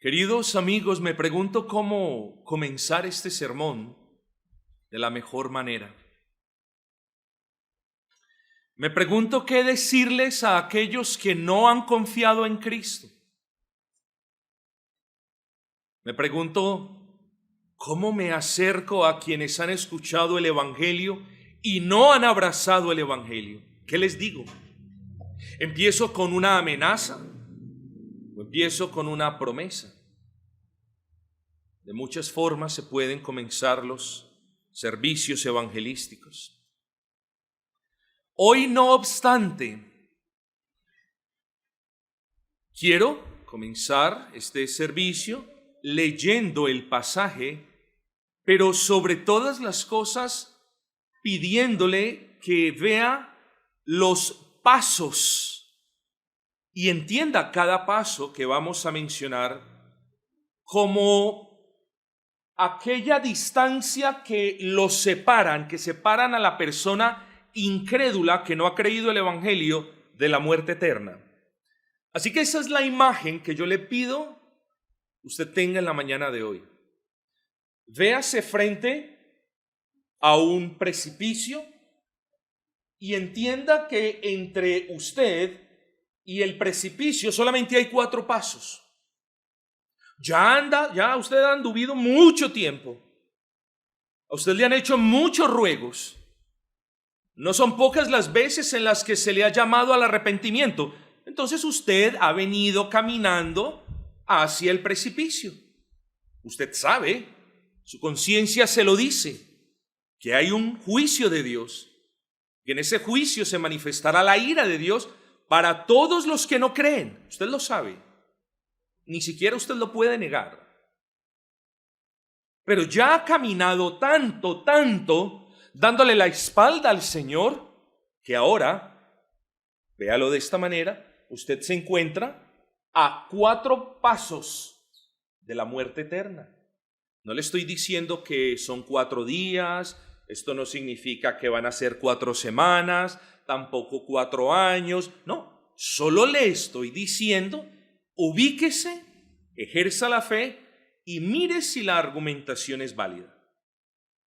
Queridos amigos, me pregunto cómo comenzar este sermón de la mejor manera. Me pregunto qué decirles a aquellos que no han confiado en Cristo. Me pregunto cómo me acerco a quienes han escuchado el Evangelio y no han abrazado el Evangelio. ¿Qué les digo? ¿Empiezo con una amenaza o empiezo con una promesa? De muchas formas se pueden comenzar los servicios evangelísticos. Hoy, no obstante, quiero comenzar este servicio leyendo el pasaje, pero sobre todas las cosas pidiéndole que vea los pasos y entienda cada paso que vamos a mencionar como aquella distancia que los separan, que separan a la persona incrédula que no ha creído el Evangelio de la muerte eterna. Así que esa es la imagen que yo le pido usted tenga en la mañana de hoy. Véase frente a un precipicio y entienda que entre usted y el precipicio solamente hay 4 pasos. Ya usted ha anduvido mucho tiempo. A usted le han hecho muchos ruegos. No son pocas las veces en las que se le ha llamado al arrepentimiento. Entonces usted ha venido caminando hacia el precipicio. Usted sabe, su conciencia se lo dice, que hay un juicio de Dios. Y en ese juicio se manifestará la ira de Dios para todos los que no creen. Usted lo sabe. Ni siquiera usted lo puede negar. Pero ya ha caminado tanto, dándole la espalda al Señor, que ahora, véalo de esta manera, usted se encuentra a 4 pasos de la muerte eterna. No le estoy diciendo que son 4 días, esto no significa que van a ser 4 semanas, tampoco 4 años, no, solo le estoy diciendo: ubíquese, ejerza la fe y mire si la argumentación es válida.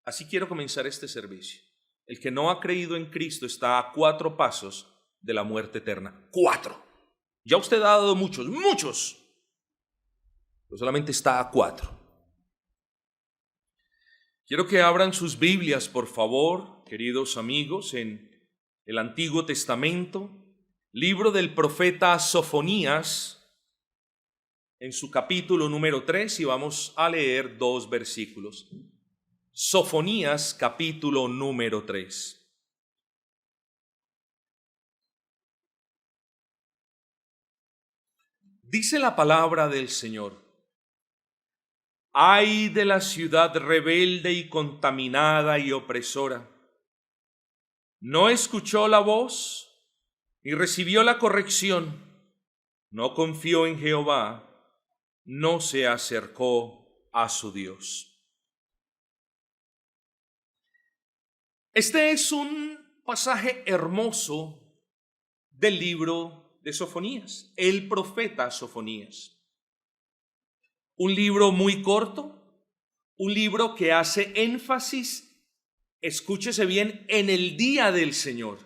Así quiero comenzar este servicio. El que no ha creído en Cristo está a 4 pasos de la muerte eterna. 4. Ya usted ha dado muchos, pero solamente está a 4. Quiero que abran sus Biblias, por favor, queridos amigos, en el Antiguo Testamento, libro del profeta Sofonías, en su capítulo número 3, y vamos a leer 2 versículos. Sofonías, capítulo número 3. Dice la palabra del Señor: ay de la ciudad rebelde y contaminada y opresora. No escuchó la voz, ni recibió la corrección, no confió en Jehová, no se acercó a su Dios. Este es un pasaje hermoso del libro de Sofonías, el profeta Sofonías. Un libro muy corto, un libro que hace énfasis, escúchese bien, en el día del Señor.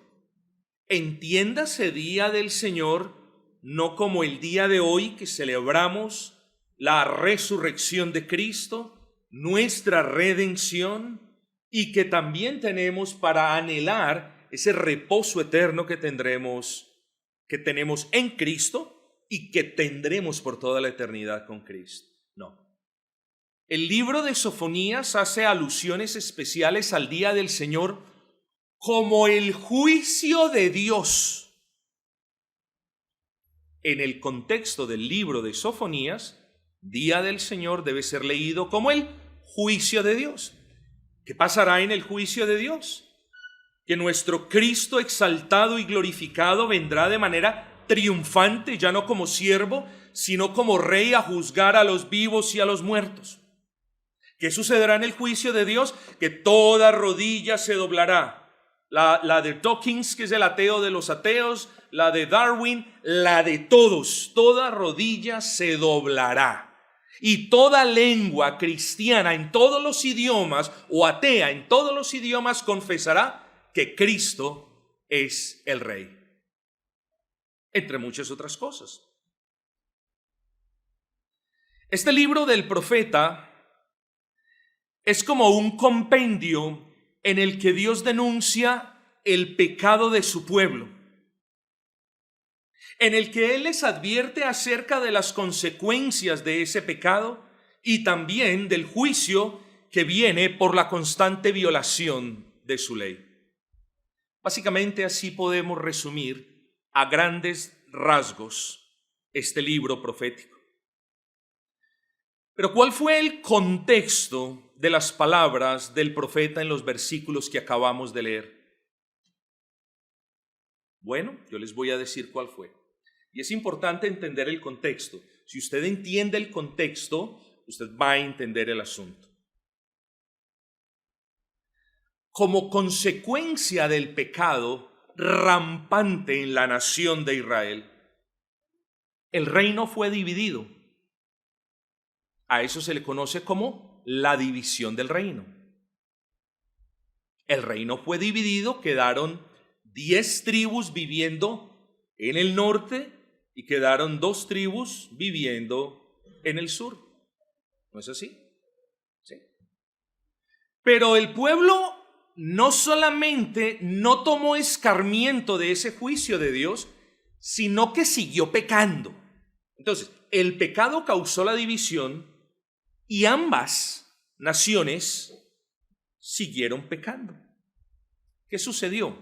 Entiéndase día del Señor no como el día de hoy que celebramos la resurrección de Cristo, nuestra redención, y que también tenemos para anhelar ese reposo eterno que tenemos en Cristo y que tendremos por toda la eternidad con Cristo. No. El libro de Sofonías hace alusiones especiales al día del Señor como el juicio de Dios. En el contexto del libro de Sofonías, día del Señor debe ser leído como el juicio de Dios. ¿Qué pasará en el juicio de Dios? Que nuestro Cristo exaltado y glorificado vendrá de manera triunfante, ya no como siervo, sino como rey a juzgar a los vivos y a los muertos. ¿Qué sucederá en el juicio de Dios? Que toda rodilla se doblará. La de Dawkins, que es el ateo de los ateos, la de Darwin, la de todos, toda rodilla se doblará. Y toda lengua cristiana en todos los idiomas o atea en todos los idiomas confesará que Cristo es el Rey. Entre muchas otras cosas. Este libro del profeta es como un compendio en el que Dios denuncia el pecado de su pueblo, en el que Él les advierte acerca de las consecuencias de ese pecado y también del juicio que viene por la constante violación de su ley. Básicamente así podemos resumir a grandes rasgos este libro profético. Pero ¿cuál fue el contexto de las palabras del profeta en los versículos que acabamos de leer? Bueno, yo les voy a decir cuál fue. Y es importante entender el contexto. Si usted entiende el contexto, usted va a entender el asunto. Como consecuencia del pecado rampante en la nación de Israel, el reino fue dividido. A eso se le conoce como la división del reino. El reino fue dividido, quedaron 10 tribus viviendo en el norte y quedaron 2 tribus viviendo en el sur. ¿No es así? Sí. Pero el pueblo no solamente no tomó escarmiento de ese juicio de Dios, sino que siguió pecando. Entonces, el pecado causó la división y ambas naciones siguieron pecando. ¿Qué sucedió?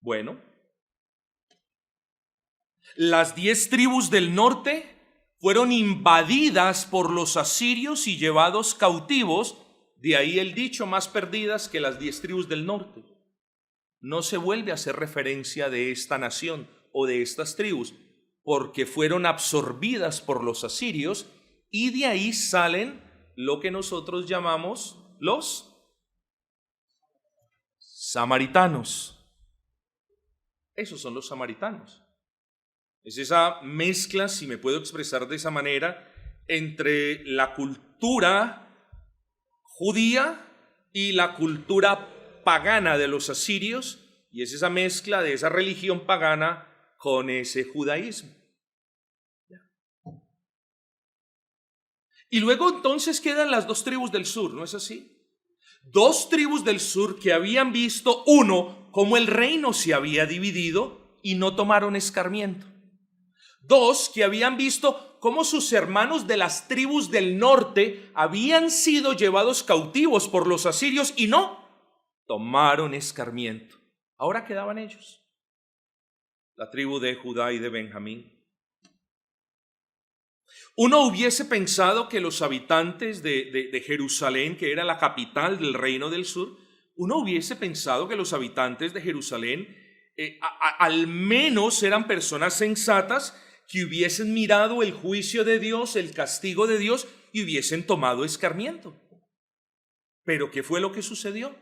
Bueno, las 10 tribus del norte fueron invadidas por los asirios y llevados cautivos. De ahí el dicho, más perdidas que las 10 tribus del norte. No se vuelve a hacer referencia de esta nación o de estas tribus, porque fueron absorbidas por los asirios y de ahí salen lo que nosotros llamamos los samaritanos. Esos son los samaritanos. Es esa mezcla, si me puedo expresar de esa manera, entre la cultura judía y la cultura pagana de los asirios, y es esa mezcla de esa religión pagana con ese judaísmo. Y luego entonces quedan las 2 tribus del sur, ¿no es así? 2 tribus del sur que habían visto, uno, cómo el reino se había dividido y no tomaron escarmiento. 2, que habían visto cómo sus hermanos de las tribus del norte habían sido llevados cautivos por los asirios y no tomaron escarmiento. Ahora quedaban ellos, la tribu de Judá y de Benjamín. Uno hubiese pensado que los habitantes de Jerusalén, que era la capital del reino del sur, uno hubiese pensado que los habitantes de Jerusalén al menos eran personas sensatas que hubiesen mirado el juicio de Dios, el castigo de Dios y hubiesen tomado escarmiento. Pero ¿qué fue lo que sucedió?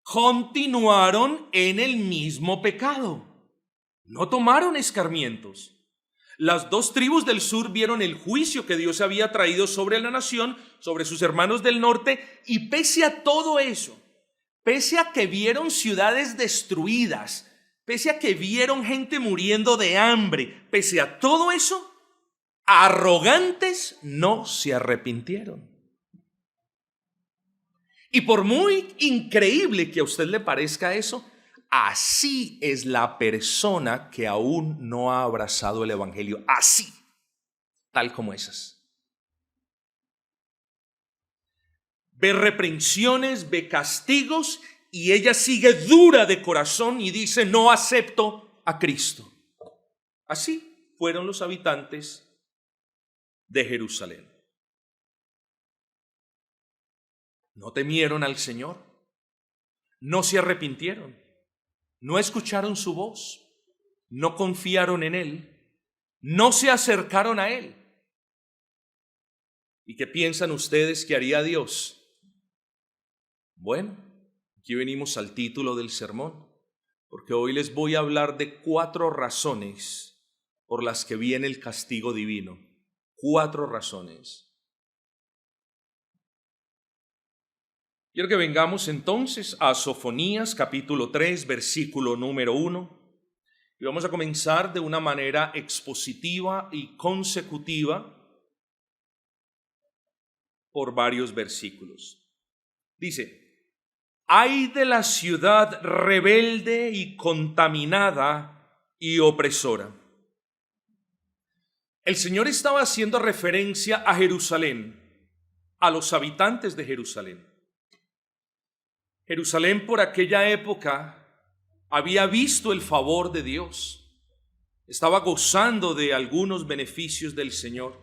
Continuaron en el mismo pecado. No tomaron escarmientos. Las 2 tribus del sur vieron el juicio que Dios había traído sobre la nación, sobre sus hermanos del norte, y pese a todo eso, pese a que vieron ciudades destruidas, pese a que vieron gente muriendo de hambre, pese a todo eso, arrogantes no se arrepintieron. Y por muy increíble que a usted le parezca eso, así es la persona que aún no ha abrazado el evangelio, así, tal como esas. Ve reprensiones, ve castigos y ella sigue dura de corazón y dice: no acepto a Cristo. Así fueron los habitantes de Jerusalén. No temieron al Señor, no se arrepintieron. No escucharon su voz, no confiaron en Él, no se acercaron a Él. ¿Y qué piensan ustedes que haría Dios? Bueno, aquí venimos al título del sermón, porque hoy les voy a hablar de 4 razones por las que viene el castigo divino. 4 razones. Quiero que vengamos entonces a Sofonías capítulo 3, versículo número 1. Y vamos a comenzar de una manera expositiva y consecutiva por varios versículos. Dice: ay de la ciudad rebelde y contaminada y opresora. El Señor estaba haciendo referencia a Jerusalén, a los habitantes de Jerusalén. Jerusalén por aquella época había visto el favor de Dios, estaba gozando de algunos beneficios del Señor.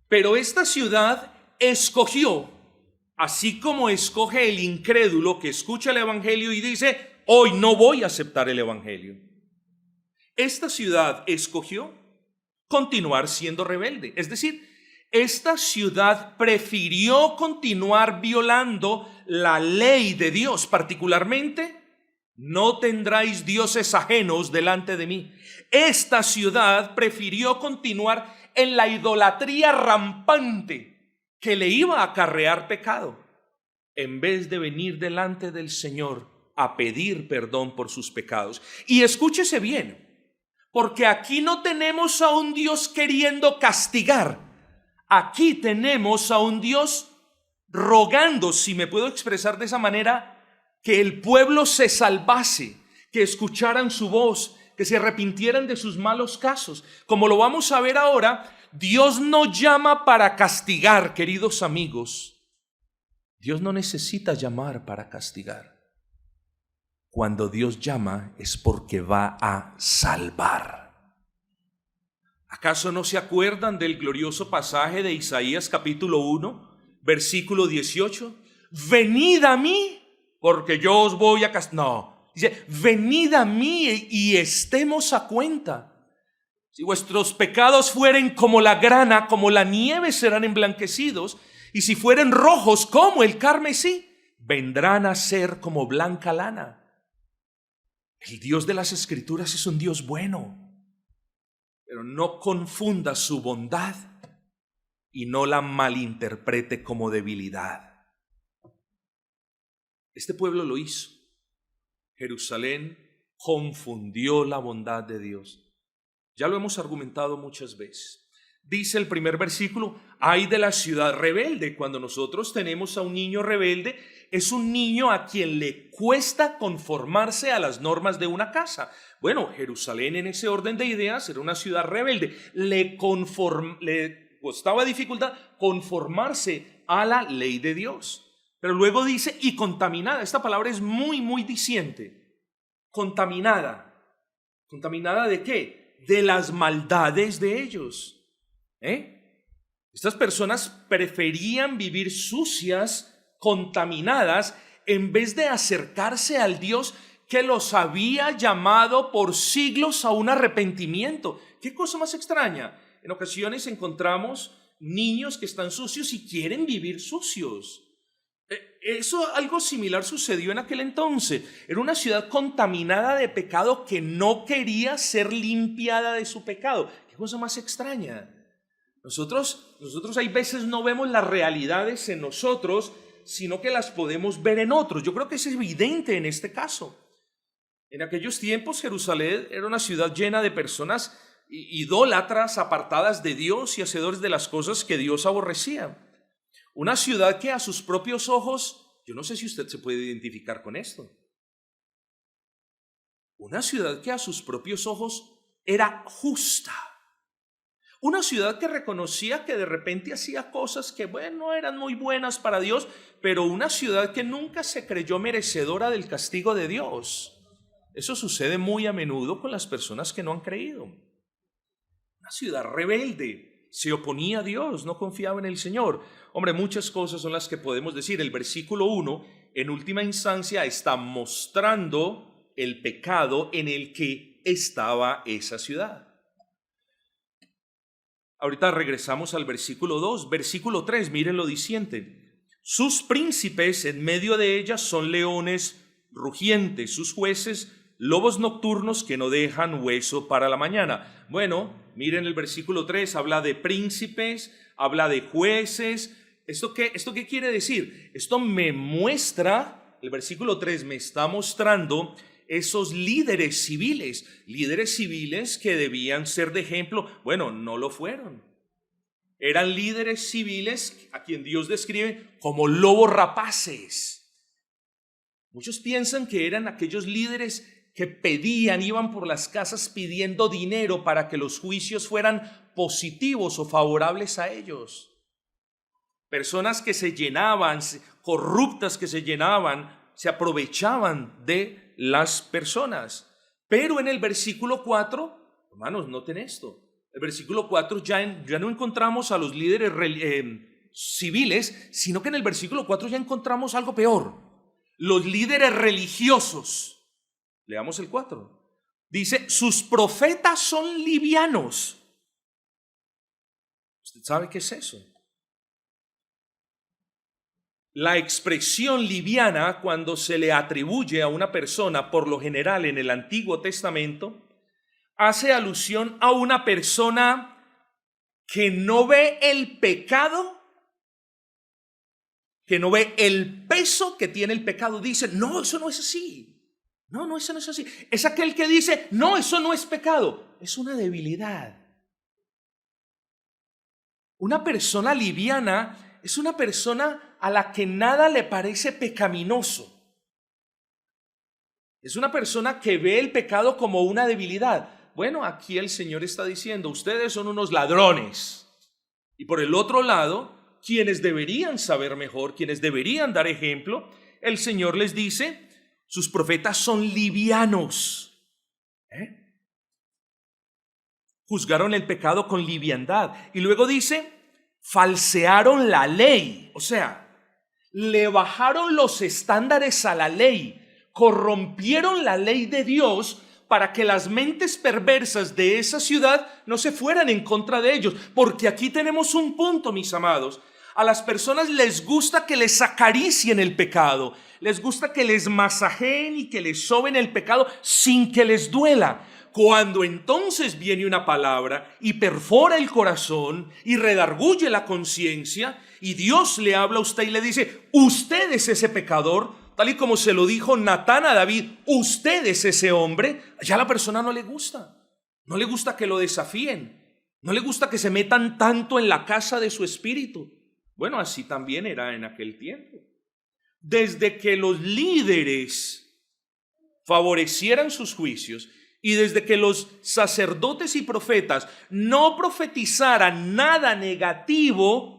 Pero esta ciudad escogió, así como escoge el incrédulo que escucha el evangelio y dice: hoy no voy a aceptar el evangelio. Esta ciudad escogió continuar siendo rebelde, es decir, esta ciudad prefirió continuar violando la ley de Dios, particularmente: no tendráis dioses ajenos delante de mí. Esta ciudad prefirió continuar en la idolatría rampante que le iba a acarrear pecado, en vez de venir delante del Señor a pedir perdón por sus pecados. Y escúchese bien, porque aquí no tenemos a un Dios queriendo castigar. Aquí tenemos a un Dios rogando, si me puedo expresar de esa manera, que el pueblo se salvase, que escucharan su voz, que se arrepintieran de sus malos casos. Como lo vamos a ver ahora, Dios no llama para castigar, queridos amigos. Dios no necesita llamar para castigar. Cuando Dios llama es porque va a salvar. ¿Acaso no se acuerdan del glorioso pasaje de Isaías capítulo 1, versículo 18? Venid a mí, porque yo os voy a castigar. No, dice: venid a mí y estemos a cuenta. Si vuestros pecados fueren como la grana, como la nieve serán emblanquecidos, y si fueren rojos como el carmesí, vendrán a ser como blanca lana. El Dios de las Escrituras es un Dios bueno, pero no confunda su bondad y no la malinterprete como debilidad. Este pueblo lo hizo. Jerusalén confundió la bondad de Dios. Ya lo hemos argumentado muchas veces. Dice el primer versículo: ay de la ciudad rebelde. Cuando nosotros tenemos a un niño rebelde, es un niño a quien le cuesta conformarse a las normas de una casa. Bueno, Jerusalén en ese orden de ideas era una ciudad rebelde. Le costaba dificultad conformarse a la ley de Dios. Pero luego dice: y contaminada. Esta palabra es muy, muy diciente. Contaminada. ¿Contaminada de qué? De las maldades de ellos. Estas personas preferían vivir sucias, contaminadas, en vez de acercarse al Dios que los había llamado por siglos a un arrepentimiento. ¿Qué cosa más extraña? En ocasiones encontramos niños que están sucios y quieren vivir sucios. Algo similar sucedió en aquel entonces. Era una ciudad contaminada de pecado que no quería ser limpiada de su pecado. ¿Qué cosa más extraña? Nosotros hay veces no vemos las realidades en nosotros, sino que las podemos ver en otros. Yo creo que es evidente en este caso. En aquellos tiempos Jerusalén era una ciudad llena de personas idólatras, apartadas de Dios y hacedores de las cosas que Dios aborrecía. Una ciudad que a sus propios ojos, yo no sé si usted se puede identificar con esto. Una ciudad que a sus propios ojos era justa. Una ciudad que reconocía que de repente hacía cosas que, bueno, eran muy buenas para Dios, pero una ciudad que nunca se creyó merecedora del castigo de Dios. Eso sucede muy a menudo con las personas que no han creído. Una ciudad rebelde, se oponía a Dios, no confiaba en el Señor. Hombre, muchas cosas son las que podemos decir. El versículo 1, en última instancia, está mostrando el pecado en el que estaba esa ciudad. Ahorita regresamos al versículo 2. Versículo 3, miren lo diciente: sus príncipes en medio de ella son leones rugientes, sus jueces lobos nocturnos que no dejan hueso para la mañana. Bueno, miren el versículo 3, habla de príncipes, habla de jueces. ¿Esto qué quiere decir? Esto me muestra, el versículo 3 me está mostrando esos líderes civiles que debían ser de ejemplo. Bueno, no lo fueron. Eran líderes civiles a quien Dios describe como lobos rapaces. Muchos piensan que eran aquellos líderes que pedían, iban por las casas pidiendo dinero para que los juicios fueran positivos o favorables a ellos. Personas que se llenaban, corruptas que se llenaban, se aprovechaban de las personas. Pero en el versículo 4, hermanos, noten esto. El versículo 4 ya no encontramos a los líderes civiles, sino que en el versículo 4 ya encontramos algo peor. Los líderes religiosos. Leamos el 4. Dice, sus profetas son livianos. ¿Usted sabe qué es eso? La expresión liviana, cuando se le atribuye a una persona, por lo general en el Antiguo Testamento, hace alusión a una persona que no ve el pecado, que no ve el peso que tiene el pecado. Dice, no, eso no es así. No, eso no es así. Es aquel que dice, no, eso no es pecado. Es una debilidad. Una persona liviana es una persona a la que nada le parece pecaminoso. Es una persona que ve el pecado como una debilidad. Bueno, aquí el Señor está diciendo, ustedes son unos ladrones. Y por el otro lado, quienes deberían saber mejor, quienes deberían dar ejemplo, el Señor les dice, sus profetas son livianos. Juzgaron el pecado con liviandad. Y luego dice, falsearon la ley. O sea, le bajaron los estándares a la ley, corrompieron la ley de Dios para que las mentes perversas de esa ciudad no se fueran en contra de ellos. Porque aquí tenemos un punto, mis amados. A las personas les gusta que les acaricien el pecado, les gusta que les masajeen y que les soben el pecado sin que les duela. Cuando entonces viene una palabra y perfora el corazón y redarguye la conciencia, y Dios le habla a usted y le dice, usted es ese pecador, tal y como se lo dijo Natán a David, usted es ese hombre, ya a la persona no le gusta que lo desafíen, no le gusta que se metan tanto en la casa de su espíritu. Bueno, así también era en aquel tiempo. Desde que los líderes favorecieran sus juicios y desde que los sacerdotes y profetas no profetizaran nada negativo,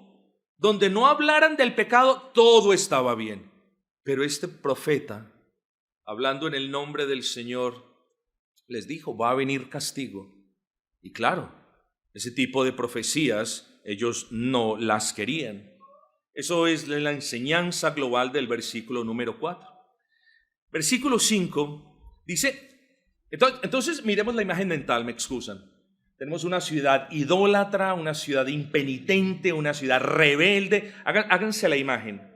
donde no hablaran del pecado, todo estaba bien. Pero este profeta, hablando en el nombre del Señor, les dijo, va a venir castigo. Y claro, ese tipo de profecías ellos no las querían. Eso es la enseñanza global del versículo número 4. Versículo 5 dice, entonces miremos la imagen mental, me excusan. Tenemos una ciudad idólatra, una ciudad impenitente, una ciudad rebelde. Háganse la imagen.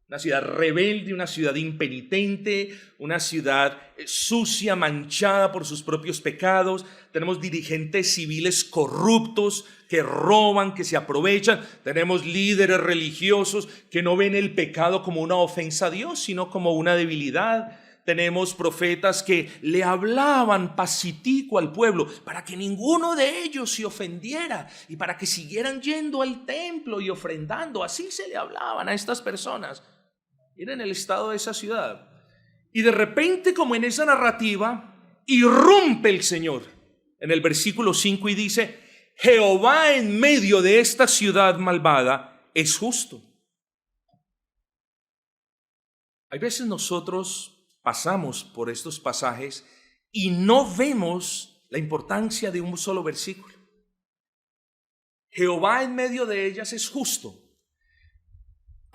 Una ciudad rebelde, una ciudad impenitente, una ciudad sucia, manchada por sus propios pecados. Tenemos dirigentes civiles corruptos que roban, que se aprovechan. Tenemos líderes religiosos que no ven el pecado como una ofensa a Dios, sino como una debilidad. Tenemos profetas que le hablaban pacífico al pueblo para que ninguno de ellos se ofendiera y para que siguieran yendo al templo y ofrendando. Así se le hablaban a estas personas. Miren el estado de esa ciudad. Y de repente, como en esa narrativa, irrumpe el Señor en el versículo 5 y dice, Jehová en medio de esta ciudad malvada es justo. Hay veces nosotros pasamos por estos pasajes y no vemos la importancia de un solo versículo. Jehová en medio de ellas es justo.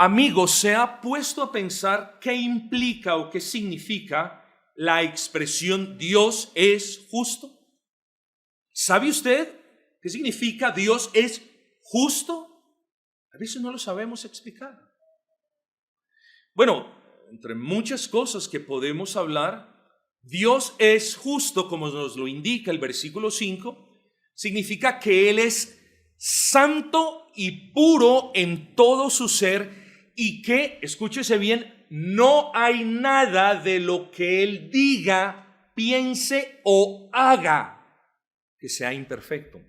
Amigos, ¿se ha puesto a pensar qué implica o qué significa la expresión Dios es justo? ¿Sabe usted qué significa Dios es justo? A veces no lo sabemos explicar. Bueno, entre muchas cosas que podemos hablar, Dios es justo, como nos lo indica el versículo 5, significa que Él es santo y puro en todo su ser y que, escúchese bien, no hay nada de lo que Él diga, piense o haga que sea imperfecto.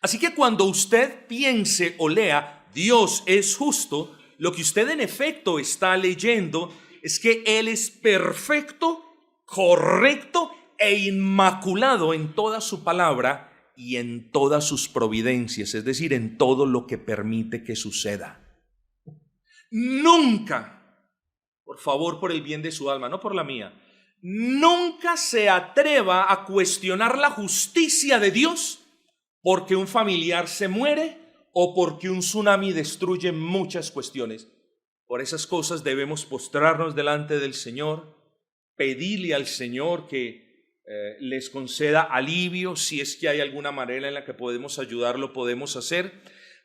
Así que cuando usted piense o lea Dios es justo, lo que usted en efecto está leyendo es que Él es perfecto, correcto e inmaculado en toda su palabra y en todas sus providencias, es decir, en todo lo que permite que suceda. Nunca, por favor, por el bien de su alma, no por la mía, nunca se atreva a cuestionar la justicia de Dios porque un familiar se muere o porque un tsunami destruye muchas cuestiones. Por esas cosas debemos postrarnos delante del Señor, pedirle al Señor que les conceda alivio. Si es que hay alguna manera en la que podemos ayudarlo, podemos hacer.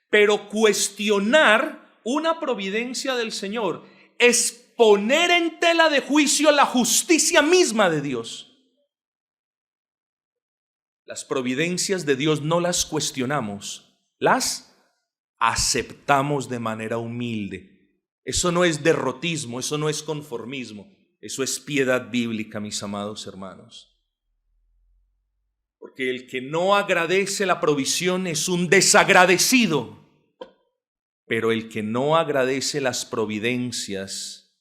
Pero cuestionar una providencia del Señor es poner en tela de juicio la justicia misma de Dios. Las providencias de Dios no las cuestionamos, las aceptamos de manera humilde. Eso no es derrotismo, eso no es conformismo, eso es piedad bíblica, mis amados hermanos. Porque el que no agradece la provisión es un desagradecido, pero el que no agradece las providencias,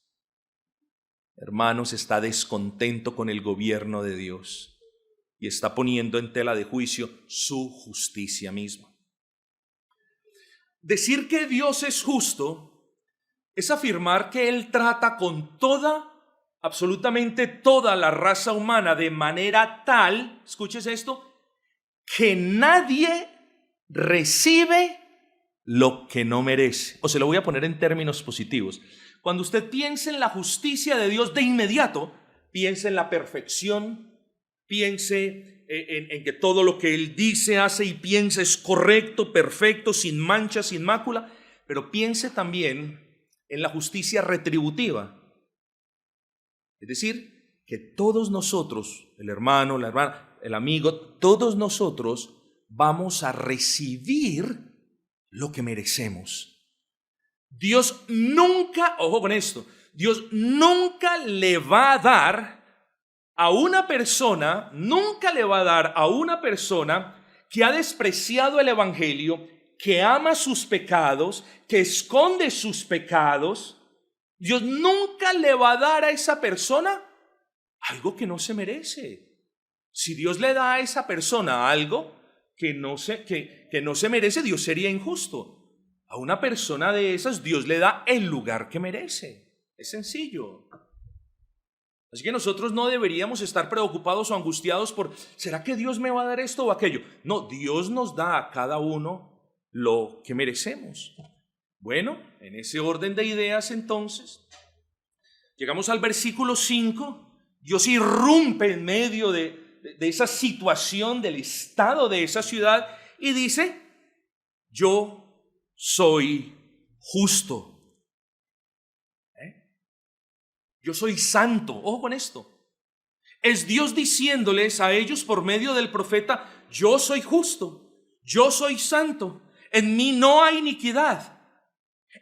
hermanos, está descontento con el gobierno de Dios y está poniendo en tela de juicio su justicia misma. Decir que Dios es justo es afirmar que Él trata con absolutamente toda la raza humana de manera tal, escuches esto, que nadie recibe lo que no merece. O se lo voy a poner en términos positivos. Cuando usted piense en la justicia de Dios de inmediato, piense en la perfección, piense en que todo lo que Él dice, hace y piensa es correcto, perfecto, sin mancha, sin mácula, pero piense también en la justicia retributiva. Es decir, que todos nosotros, el hermano, la hermana, el amigo, todos nosotros vamos a recibir lo que merecemos. Dios nunca, ojo con esto, Dios nunca le va a dar a una persona, nunca le va a dar a una persona que ha despreciado el evangelio, que ama sus pecados, que esconde sus pecados. Dios nunca le va a dar a esa persona algo que no se merece. Si Dios le da a esa persona algo que no se merece, Dios sería injusto. A una persona de esas Dios le da el lugar que merece. Es sencillo. Así que nosotros no deberíamos estar preocupados o angustiados por ¿será que Dios me va a dar esto o aquello? No, Dios nos da a cada uno lo que merecemos. Bueno, en ese orden de ideas entonces, llegamos al versículo 5, Dios irrumpe en medio de esa situación, del estado de esa ciudad y dice, yo soy justo. Yo soy santo. Ojo con esto. Es Dios diciéndoles a ellos por medio del profeta, yo soy justo, yo soy santo, en mí no hay iniquidad.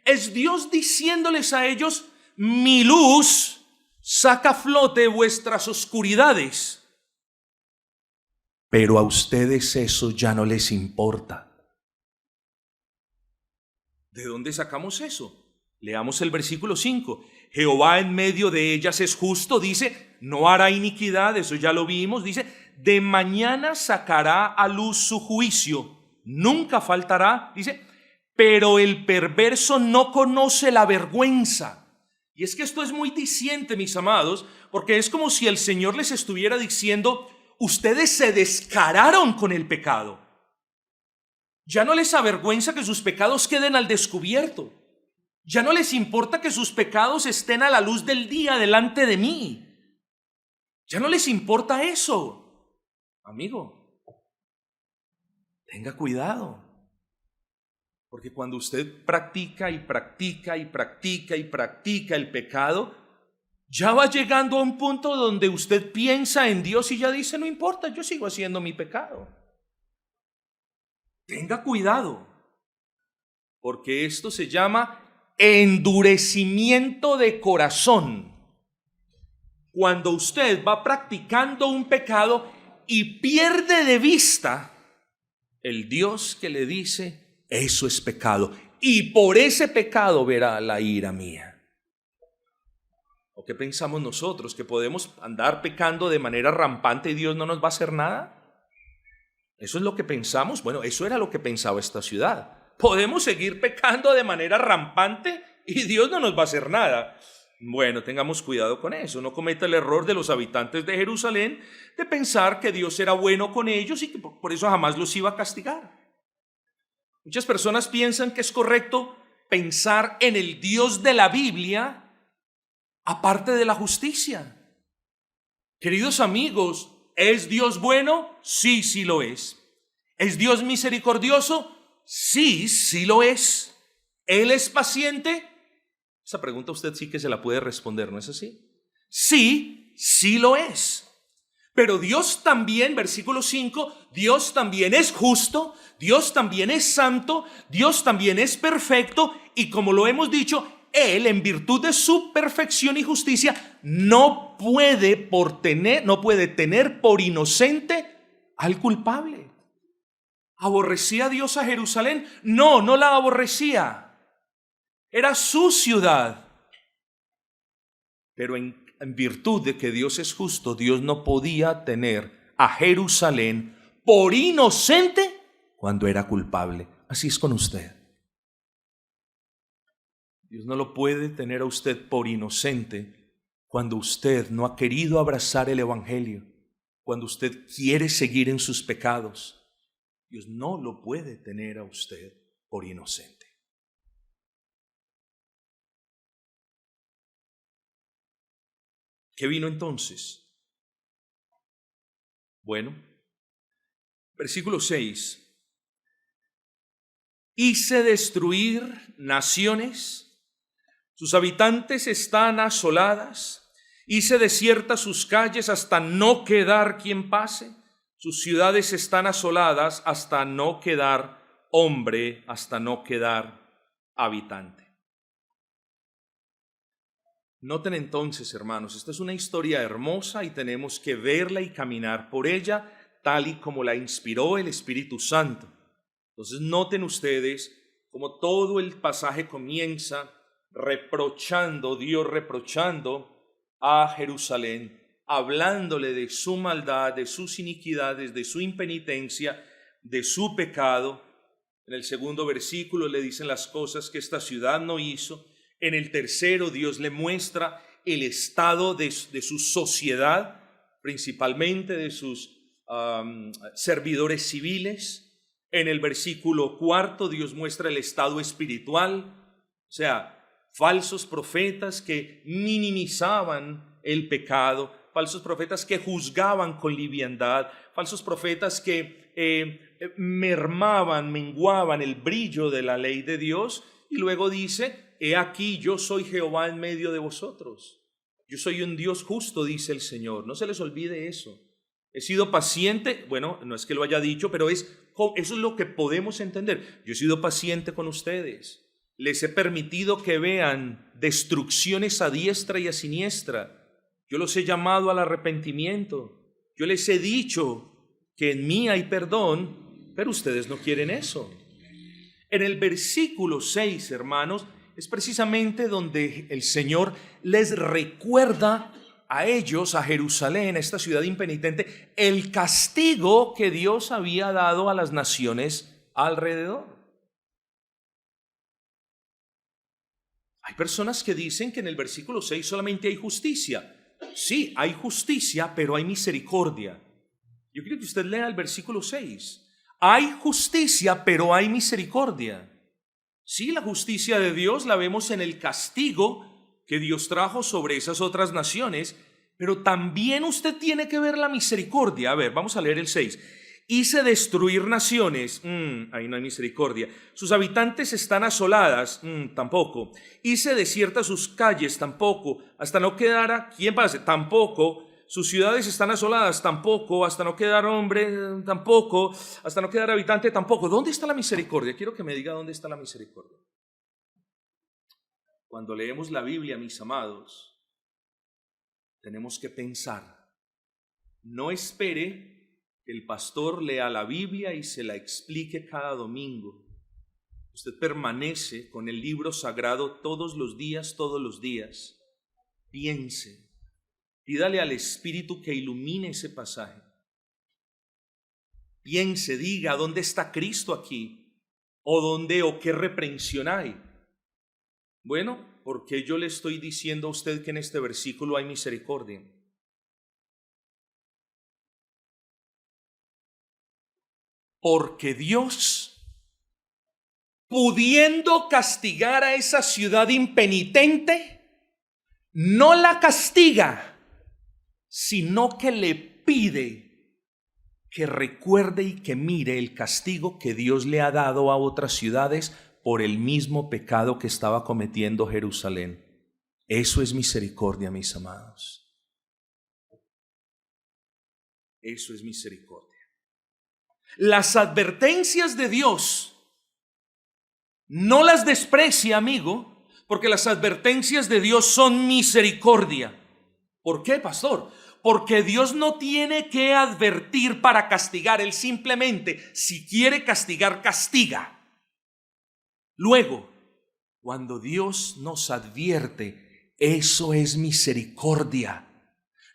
Es Dios diciéndoles a ellos, mi luz saca a flote vuestras oscuridades. Pero a ustedes eso ya no les importa. ¿De dónde sacamos eso? Leamos el versículo 5. Jehová en medio de ellas es justo, dice, no hará iniquidad, eso ya lo vimos, dice, de mañana sacará a luz su juicio, nunca faltará, dice, pero el perverso no conoce la vergüenza. Y es que esto es muy diciente, mis amados, porque es como si el Señor les estuviera diciendo, ustedes se descararon con el pecado. Ya no les avergüenza que sus pecados queden al descubierto. Ya no les importa que sus pecados estén a la luz del día delante de mí. Ya no les importa eso. Amigo, tenga cuidado. Porque cuando usted practica y practica y practica y practica el pecado, Ya va llegando a un punto donde usted piensa en Dios y ya dice, no importa, yo sigo haciendo mi pecado. Tenga cuidado, porque esto se llama endurecimiento de corazón. Cuando usted va practicando un pecado y pierde de vista el Dios que le dice, eso es pecado, y por ese pecado verá la ira mía. ¿O qué pensamos nosotros? ¿Que podemos andar pecando de manera rampante y Dios no nos va a hacer nada? ¿Eso es lo que pensamos? Bueno, eso era lo que pensaba esta ciudad. ¿Podemos seguir pecando de manera rampante y Dios no nos va a hacer nada? Bueno, tengamos cuidado con eso. No cometa el error de los habitantes de Jerusalén de pensar que Dios era bueno con ellos y que por eso jamás los iba a castigar. Muchas personas piensan que es correcto pensar en el Dios de la Biblia aparte de la justicia. Queridos amigos, ¿es Dios bueno? Sí, sí lo es. ¿Es Dios misericordioso? Sí, sí lo es. ¿Él es paciente? Esa pregunta usted sí que se la puede responder, ¿no es así? Sí, sí lo es. Pero Dios también, versículo 5, Dios también es justo, Dios también es santo, Dios también es perfecto y como lo hemos dicho, Él, en virtud de su perfección y justicia, no puede tener por inocente al culpable. ¿Aborrecía Dios a Jerusalén? No, no la aborrecía. Era su ciudad. Pero en virtud de que Dios es justo, Dios no podía tener a Jerusalén por inocente cuando era culpable. Así es con usted. Dios no lo puede tener a usted por inocente cuando usted no ha querido abrazar el evangelio, cuando usted quiere seguir en sus pecados. Dios no lo puede tener a usted por inocente. ¿Qué vino entonces? Bueno, versículo 6. Hice destruir naciones, sus habitantes están asoladas, hice desiertas sus calles hasta no quedar quien pase, sus ciudades están asoladas hasta no quedar hombre, hasta no quedar habitante. Noten entonces, hermanos, esta es una historia hermosa y tenemos que verla y caminar por ella tal y como la inspiró el Espíritu Santo. Entonces noten ustedes cómo todo el pasaje comienza Dios reprochando a Jerusalén, hablándole de su maldad, de sus iniquidades, de su impenitencia, de su pecado. En el segundo versículo le dicen las cosas que esta ciudad no hizo. En el tercero Dios le muestra el estado de su sociedad, principalmente de sus servidores civiles. En el versículo cuarto Dios muestra el estado espiritual, o sea, falsos profetas que minimizaban el pecado, falsos profetas que juzgaban con liviandad, falsos profetas que menguaban el brillo de la ley de Dios. Y luego dice, he aquí yo soy Jehová en medio de vosotros. Yo soy un Dios justo, dice el Señor. No se les olvide eso. He sido paciente, bueno, no es que lo haya dicho, pero eso es lo que podemos entender. Yo he sido paciente con ustedes. Les he permitido que vean destrucciones a diestra y a siniestra. Yo los he llamado al arrepentimiento. Yo les he dicho que en mí hay perdón, pero ustedes no quieren eso. En el versículo 6, hermanos, es precisamente donde el Señor les recuerda a ellos, a Jerusalén, a esta ciudad impenitente, el castigo que Dios había dado a las naciones alrededor. Hay personas que dicen que en el versículo 6 solamente hay justicia. Sí, hay justicia, pero hay misericordia. Yo quiero que usted lea el versículo 6. Hay justicia, pero hay misericordia. Sí, la justicia de Dios la vemos en el castigo que Dios trajo sobre esas otras naciones, pero también usted tiene que ver la misericordia. A ver, vamos a leer el 6. Hice destruir naciones, ahí no hay misericordia. Sus habitantes están asoladas, tampoco. Hice desiertas sus calles, tampoco. Hasta no quedara, ¿quién pase? Tampoco. Sus ciudades están asoladas, tampoco. Hasta no quedar hombre, tampoco. Hasta no quedar habitante, tampoco. ¿Dónde está la misericordia? Quiero que me diga dónde está la misericordia. Cuando leemos la Biblia, mis amados, tenemos que pensar. No espere que el pastor lea la Biblia y se la explique cada domingo. Usted permanece con el libro sagrado todos los días. Piense, pídale al Espíritu que ilumine ese pasaje. Piense, diga, ¿dónde está Cristo aquí? ¿O qué reprensión hay? Bueno, ¿por qué yo le estoy diciendo a usted que en este versículo hay misericordia? Porque Dios, pudiendo castigar a esa ciudad impenitente, no la castiga, sino que le pide que recuerde y que mire el castigo que Dios le ha dado a otras ciudades por el mismo pecado que estaba cometiendo Jerusalén. Eso es misericordia, mis amados. Eso es misericordia. Las advertencias de Dios no las desprecia, amigo, porque las advertencias de Dios son misericordia. ¿Por qué, pastor? Porque Dios no tiene que advertir para castigar. Él simplemente, si quiere castigar, castiga. Luego, cuando Dios nos advierte, eso es misericordia.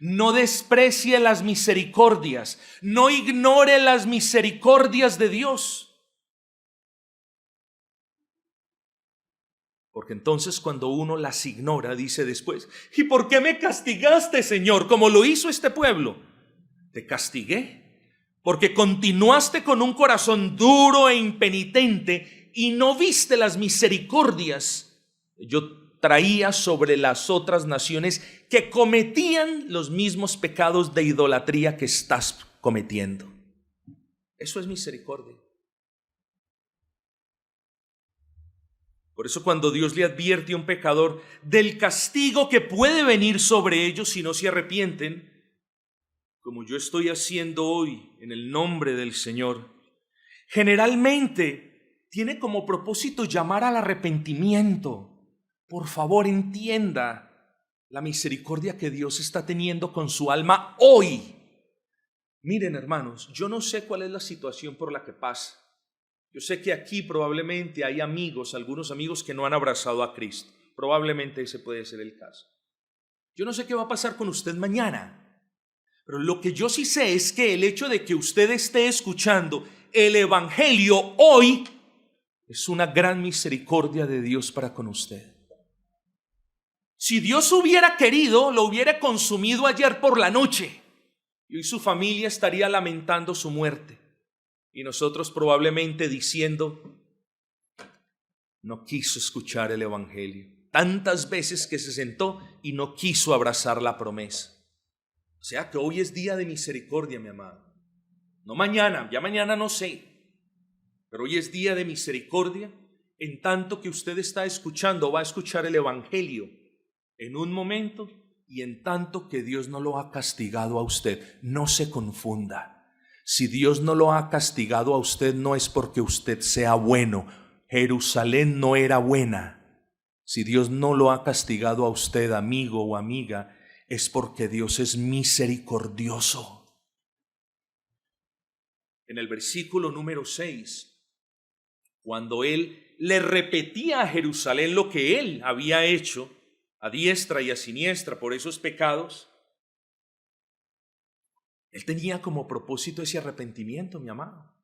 No desprecie las misericordias, no ignore las misericordias de Dios. Porque entonces cuando uno las ignora, dice después, ¿y por qué me castigaste, Señor? Como lo hizo este pueblo. Te castigué porque continuaste con un corazón duro e impenitente y no viste las misericordias yo traía sobre las otras naciones que cometían los mismos pecados de idolatría que estás cometiendo. Eso es misericordia. Por eso cuando Dios le advierte a un pecador del castigo que puede venir sobre ellos si no se arrepienten, como yo estoy haciendo hoy en el nombre del Señor, generalmente tiene como propósito llamar al arrepentimiento. Por favor, entienda la misericordia que Dios está teniendo con su alma hoy. Miren, hermanos, yo no sé cuál es la situación por la que pasa. Yo sé que aquí probablemente hay algunos amigos que no han abrazado a Cristo. Probablemente ese puede ser el caso. Yo no sé qué va a pasar con usted mañana, pero lo que yo sí sé es que el hecho de que usted esté escuchando el Evangelio hoy es una gran misericordia de Dios para con usted. Si Dios hubiera querido, lo hubiera consumido ayer por la noche y hoy su familia estaría lamentando su muerte y nosotros probablemente diciendo, no quiso escuchar el Evangelio. Tantas veces que se sentó y no quiso abrazar la promesa. O sea que hoy es día de misericordia, mi amado. No mañana, ya mañana no sé, pero hoy es día de misericordia en tanto que usted está escuchando, va a escuchar el Evangelio en un momento y en tanto que Dios no lo ha castigado a usted. No se confunda. Si Dios no lo ha castigado a usted, no es porque usted sea bueno. Jerusalén no era buena. Si Dios no lo ha castigado a usted, amigo o amiga, es porque Dios es misericordioso. En el versículo número 6, cuando Él le repetía a Jerusalén lo que Él había hecho, a diestra y a siniestra por esos pecados, Él tenía como propósito ese arrepentimiento, mi amado.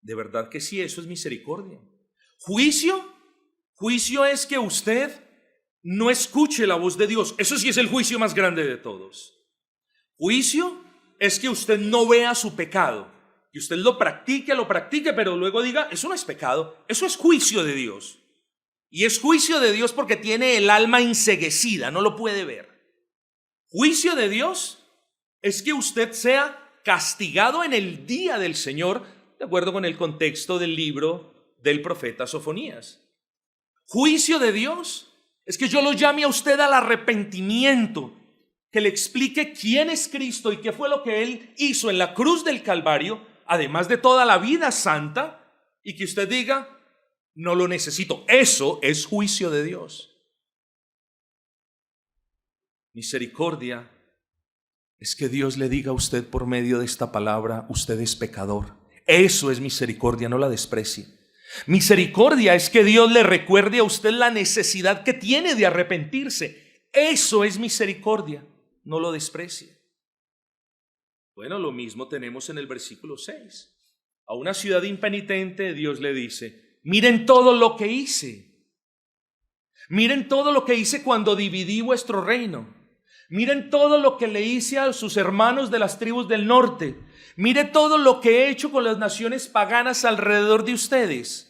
De verdad que sí, eso es misericordia. Juicio es que usted no escuche la voz de Dios. Eso sí es el juicio más grande de todos. Juicio es que usted no vea su pecado, que usted lo practique, pero luego diga, eso no es pecado, eso es juicio de Dios. Y es juicio de Dios porque tiene el alma enceguecida, no lo puede ver. Juicio de Dios es que usted sea castigado en el día del Señor, de acuerdo con el contexto del libro del profeta Sofonías. Juicio de Dios es que yo lo llame a usted al arrepentimiento, que le explique quién es Cristo y qué fue lo que Él hizo en la cruz del Calvario, además de toda la vida santa, y que usted diga, no lo necesito. Eso es juicio de Dios. Misericordia es que Dios le diga a usted por medio de esta palabra, usted es pecador. Eso es misericordia, no la desprecie. Misericordia es que Dios le recuerde a usted la necesidad que tiene de arrepentirse. Eso es misericordia, no lo desprecie. Bueno, lo mismo tenemos en el versículo 6. A una ciudad impenitente Dios le dice, miren todo lo que hice. Miren todo lo que hice cuando dividí vuestro reino. Miren todo lo que le hice a sus hermanos de las tribus del norte. Mire todo lo que he hecho con las naciones paganas alrededor de ustedes.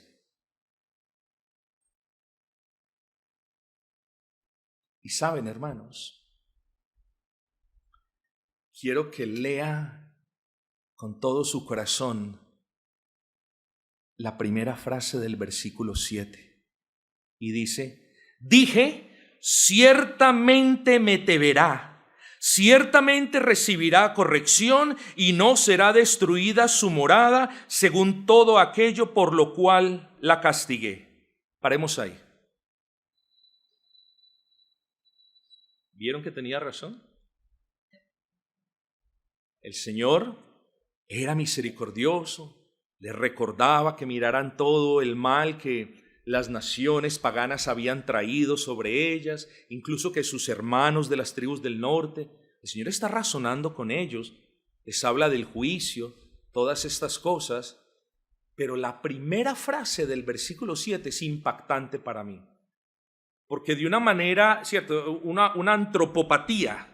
Y saben, hermanos, quiero que lea con todo su corazón la primera frase del versículo 7. Y dice, dije, ciertamente me temerá, ciertamente recibirá corrección y no será destruida su morada según todo aquello por lo cual la castigué. Paremos ahí. ¿Vieron que tenía razón? El Señor era misericordioso, les recordaba que miraran todo el mal que las naciones paganas habían traído sobre ellas, incluso que sus hermanos de las tribus del norte. El Señor está razonando con ellos, les habla del juicio, todas estas cosas, pero la primera frase del versículo 7 es impactante para mí, porque de una manera, cierto, una antropopatía,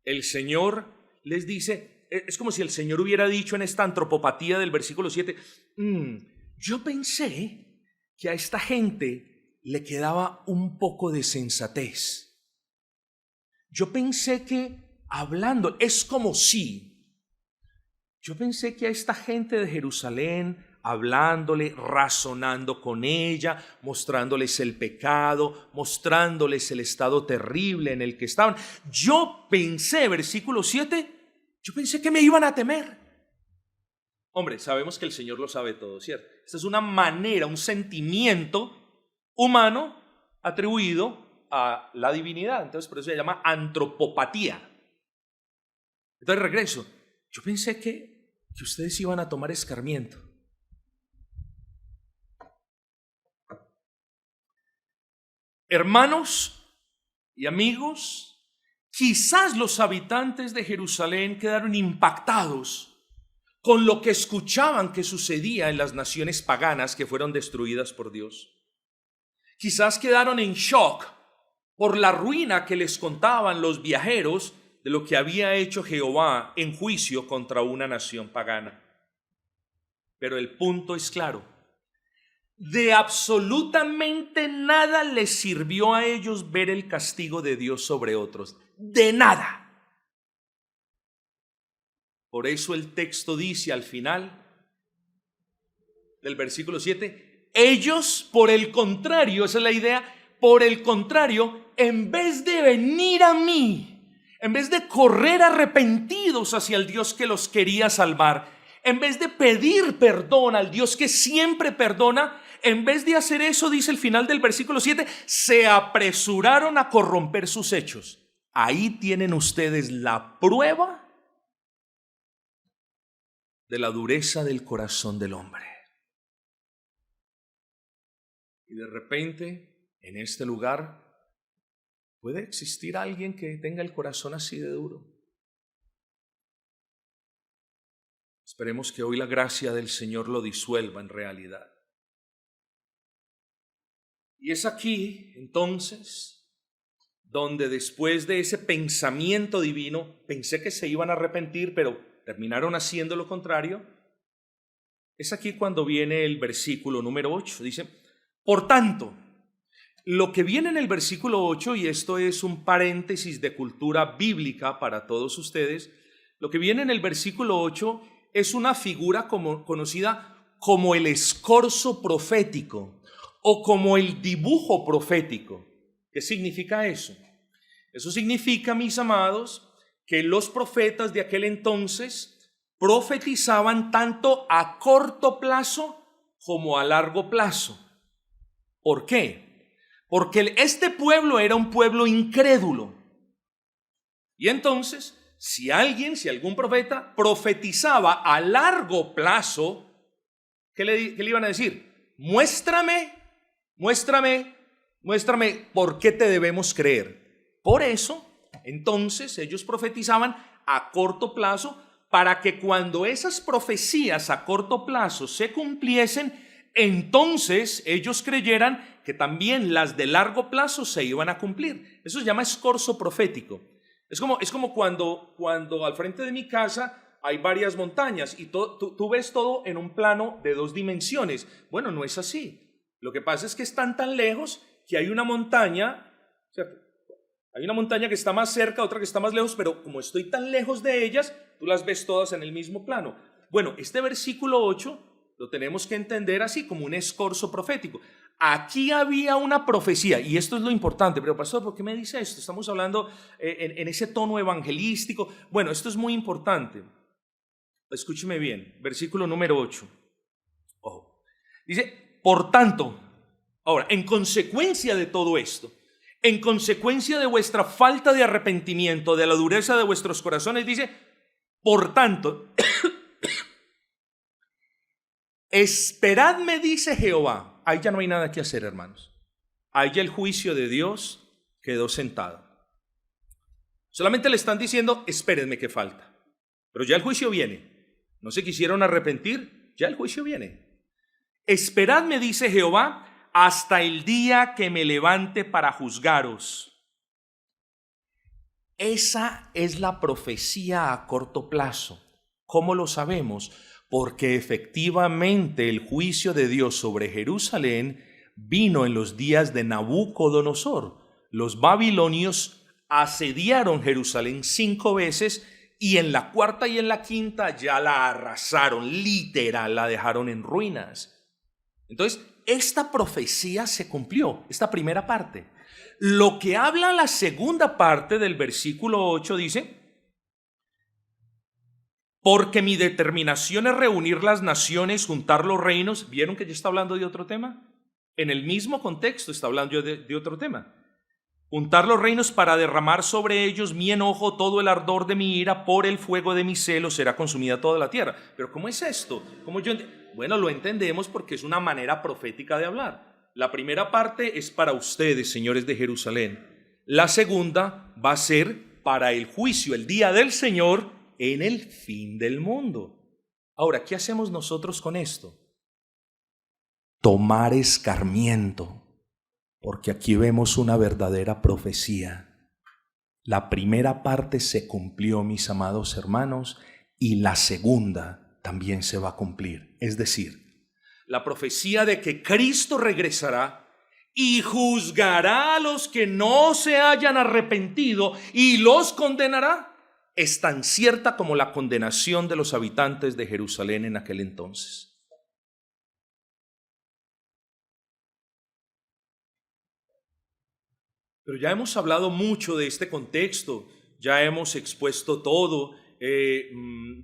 el Señor les dice, es como si el Señor hubiera dicho en esta antropopatía del versículo 7, yo pensé que a esta gente le quedaba un poco de sensatez. Yo pensé que hablando, es como si, yo pensé que a esta gente de Jerusalén, hablándole, razonando con ella, mostrándoles el pecado, mostrándoles el estado terrible en el que estaban, yo pensé, versículo 7, yo pensé que me iban a temer. Hombre, sabemos que el Señor lo sabe todo, ¿cierto? Esta es una manera, un sentimiento humano atribuido a la divinidad. Entonces, por eso se llama antropopatía. Entonces, regreso. Yo pensé que ustedes iban a tomar escarmiento. Hermanos y amigos, quizás los habitantes de Jerusalén quedaron impactados con lo que escuchaban que sucedía en las naciones paganas que fueron destruidas por Dios. Quizás quedaron en shock por la ruina que les contaban los viajeros de lo que había hecho Jehová en juicio contra una nación pagana. Pero el punto es claro. De absolutamente nada les sirvió a ellos ver el castigo de Dios sobre otros. De nada. Por eso el texto dice al final del versículo 7, ellos, por el contrario, esa es la idea, por el contrario, en vez de venir a mí, en vez de correr arrepentidos hacia el Dios que los quería salvar, en vez de pedir perdón al Dios que siempre perdona, en vez de hacer eso, dice el final del versículo 7, se apresuraron a corromper sus hechos. Ahí tienen ustedes la prueba de la dureza del corazón del hombre. Y de repente, en este lugar, puede existir alguien que tenga el corazón así de duro. Esperemos que hoy la gracia del Señor lo disuelva en realidad. Y es aquí, entonces, donde después de ese pensamiento divino, pensé que se iban a arrepentir, pero terminaron haciendo lo contrario. Es aquí cuando viene el versículo número 8. Dice, por tanto, lo que viene en el versículo 8, y esto es un paréntesis de cultura bíblica para todos ustedes, Lo que viene en el versículo 8 es una figura conocida como el escorzo profético o como el dibujo profético. ¿Qué significa eso? Eso significa, mis amados, que los profetas de aquel entonces profetizaban tanto a corto plazo como a largo plazo. ¿Por qué? Porque este pueblo era un pueblo incrédulo. Y entonces, si algún profeta profetizaba a largo plazo, ¿qué le iban a decir? Muéstrame por qué te debemos creer. Por eso, entonces, ellos profetizaban a corto plazo para que cuando esas profecías a corto plazo se cumpliesen, entonces ellos creyeran que también las de largo plazo se iban a cumplir. Eso se llama escorzo profético. Es como cuando al frente de mi casa hay varias montañas y tú ves todo en un plano de 2 dimensiones. Bueno, no es así. Lo que pasa es que están tan lejos que hay una montaña, ¿cierto? Hay una montaña que está más cerca, otra que está más lejos, pero como estoy tan lejos de ellas, tú las ves todas en el mismo plano. Bueno, este versículo 8 lo tenemos que entender así, como un escorzo profético. Aquí había una profecía, y esto es lo importante, pero pastor, ¿por qué me dice esto? Estamos hablando en ese tono evangelístico. Bueno, esto es muy importante. Escúcheme bien, versículo número 8. Ojo. Dice, por tanto, ahora, en consecuencia de todo esto, en consecuencia de vuestra falta de arrepentimiento, de la dureza de vuestros corazones, dice, por tanto, esperadme, dice Jehová. Ahí ya no hay nada que hacer, hermanos. Ahí ya el juicio de Dios quedó sentado. Solamente le están diciendo, espérenme que falta. Pero ya el juicio viene. No se quisieron arrepentir, ya el juicio viene. Esperadme, dice Jehová, hasta el día que me levante para juzgaros. Esa es la profecía a corto plazo. ¿Cómo lo sabemos? Porque efectivamente el juicio de Dios sobre Jerusalén vino en los días de Nabucodonosor. Los babilonios asediaron Jerusalén 5 veces y en la cuarta y en la quinta ya la arrasaron, literal, la dejaron en ruinas. Entonces, esta profecía se cumplió, esta primera parte. Lo que habla la segunda parte del versículo 8 dice, porque mi determinación es reunir las naciones, juntar los reinos. ¿Vieron que ya está hablando de otro tema? En el mismo contexto está hablando de otro tema. Juntar los reinos para derramar sobre ellos mi enojo, todo el ardor de mi ira, por el fuego de mi celo será consumida toda la tierra. Pero ¿cómo es esto? Bueno, lo entendemos porque es una manera profética de hablar. La primera parte es para ustedes, señores de Jerusalén. La segunda va a ser para el juicio, el día del Señor, en el fin del mundo. Ahora, ¿qué hacemos nosotros con esto? Tomar escarmiento, porque aquí vemos una verdadera profecía. La primera parte se cumplió, mis amados hermanos, y la segunda también se va a cumplir. Es decir, la profecía de que Cristo regresará y juzgará a los que no se hayan arrepentido y los condenará es tan cierta como la condenación de los habitantes de Jerusalén en aquel entonces. Pero ya hemos hablado mucho de este contexto, ya hemos expuesto todo,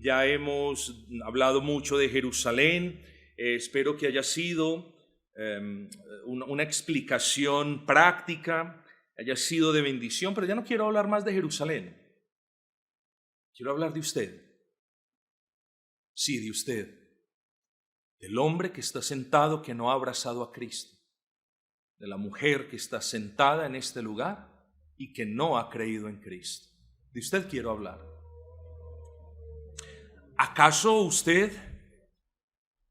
ya hemos hablado mucho de Jerusalén. Espero que haya sido una explicación práctica, haya sido de bendición, pero ya no quiero hablar más de Jerusalén. Quiero hablar de usted. Sí, de usted. Del hombre que está sentado que no ha abrazado a Cristo. De la mujer que está sentada en este lugar y que no ha creído en Cristo. De usted quiero hablar. ¿Acaso usted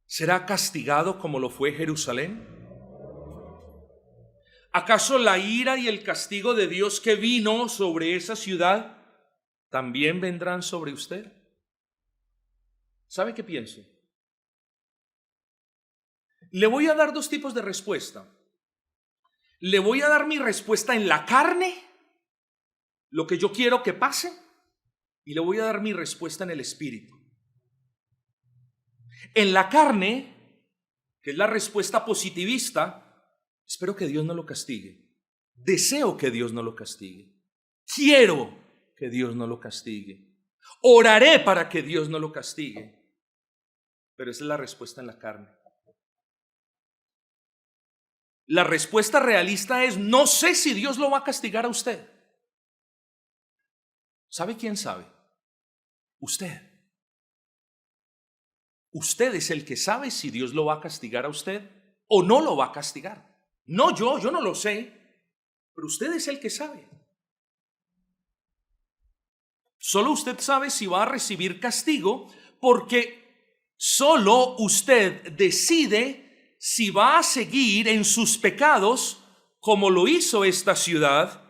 será castigado como lo fue Jerusalén? ¿Acaso la ira y el castigo de Dios que vino sobre esa ciudad también vendrán sobre usted? ¿Sabe qué pienso? Le voy a dar 2 tipos de respuesta. Le voy a dar mi respuesta en la carne, lo que yo quiero que pase, y le voy a dar mi respuesta en el espíritu. En la carne, que es la respuesta positivista, espero que Dios no lo castigue. Deseo que Dios no lo castigue. Quiero que Dios no lo castigue. Oraré para que Dios no lo castigue. Pero esa es la respuesta en la carne. La respuesta realista es: no sé si Dios lo va a castigar a usted. ¿Sabe quién sabe? Usted. Usted es el que sabe si Dios lo va a castigar a usted o no lo va a castigar. No yo no lo sé, pero usted es el que sabe. Solo usted sabe si va a recibir castigo, porque solo usted decide si va a seguir en sus pecados como lo hizo esta ciudad,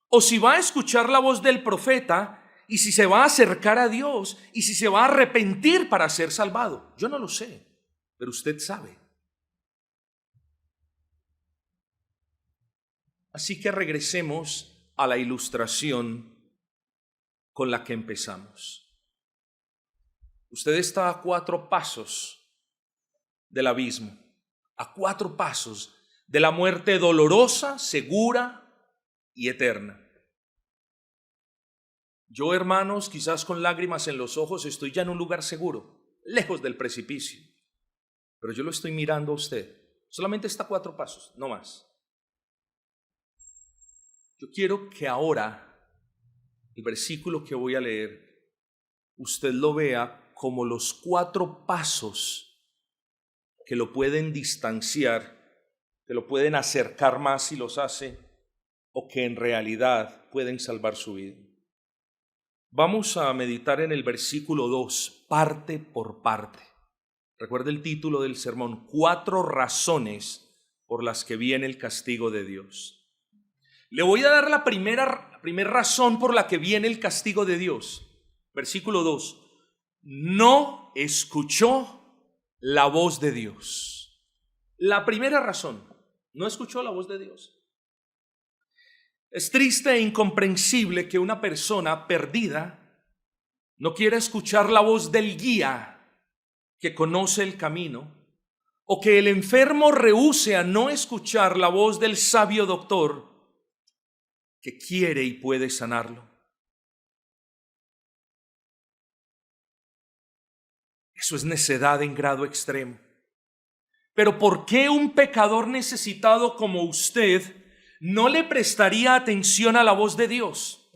o si va a escuchar la voz del profeta y si se va a acercar a Dios y si se va a arrepentir para ser salvado. Yo no lo sé, pero usted sabe. Así que regresemos a la ilustración con la que empezamos. Usted está a 4 pasos del abismo, a 4 pasos de la muerte dolorosa, segura y eterna. Yo, hermanos, quizás con lágrimas en los ojos, estoy ya en un lugar seguro, lejos del precipicio. Pero yo lo estoy mirando a usted. Solamente está a 4 pasos, no más. Yo quiero que ahora, el versículo que voy a leer, usted lo vea como los 4 pasos que lo pueden distanciar, que lo pueden acercar más si los hace, o que en realidad pueden salvar su vida. Vamos a meditar en el versículo 2, parte por parte. Recuerda el título del sermón: 4 razones por las que viene el castigo de Dios. Le voy a dar la primera razón por la que viene el castigo de Dios. Versículo 2. No escuchó la voz de Dios. La primera razón: no escuchó la voz de Dios. Es triste e incomprensible que una persona perdida no quiera escuchar la voz del guía que conoce el camino, o que el enfermo rehúse a no escuchar la voz del sabio doctor que quiere y puede sanarlo. Eso es necedad en grado extremo. Pero ¿por qué un pecador necesitado como usted no le prestaría atención a la voz de Dios?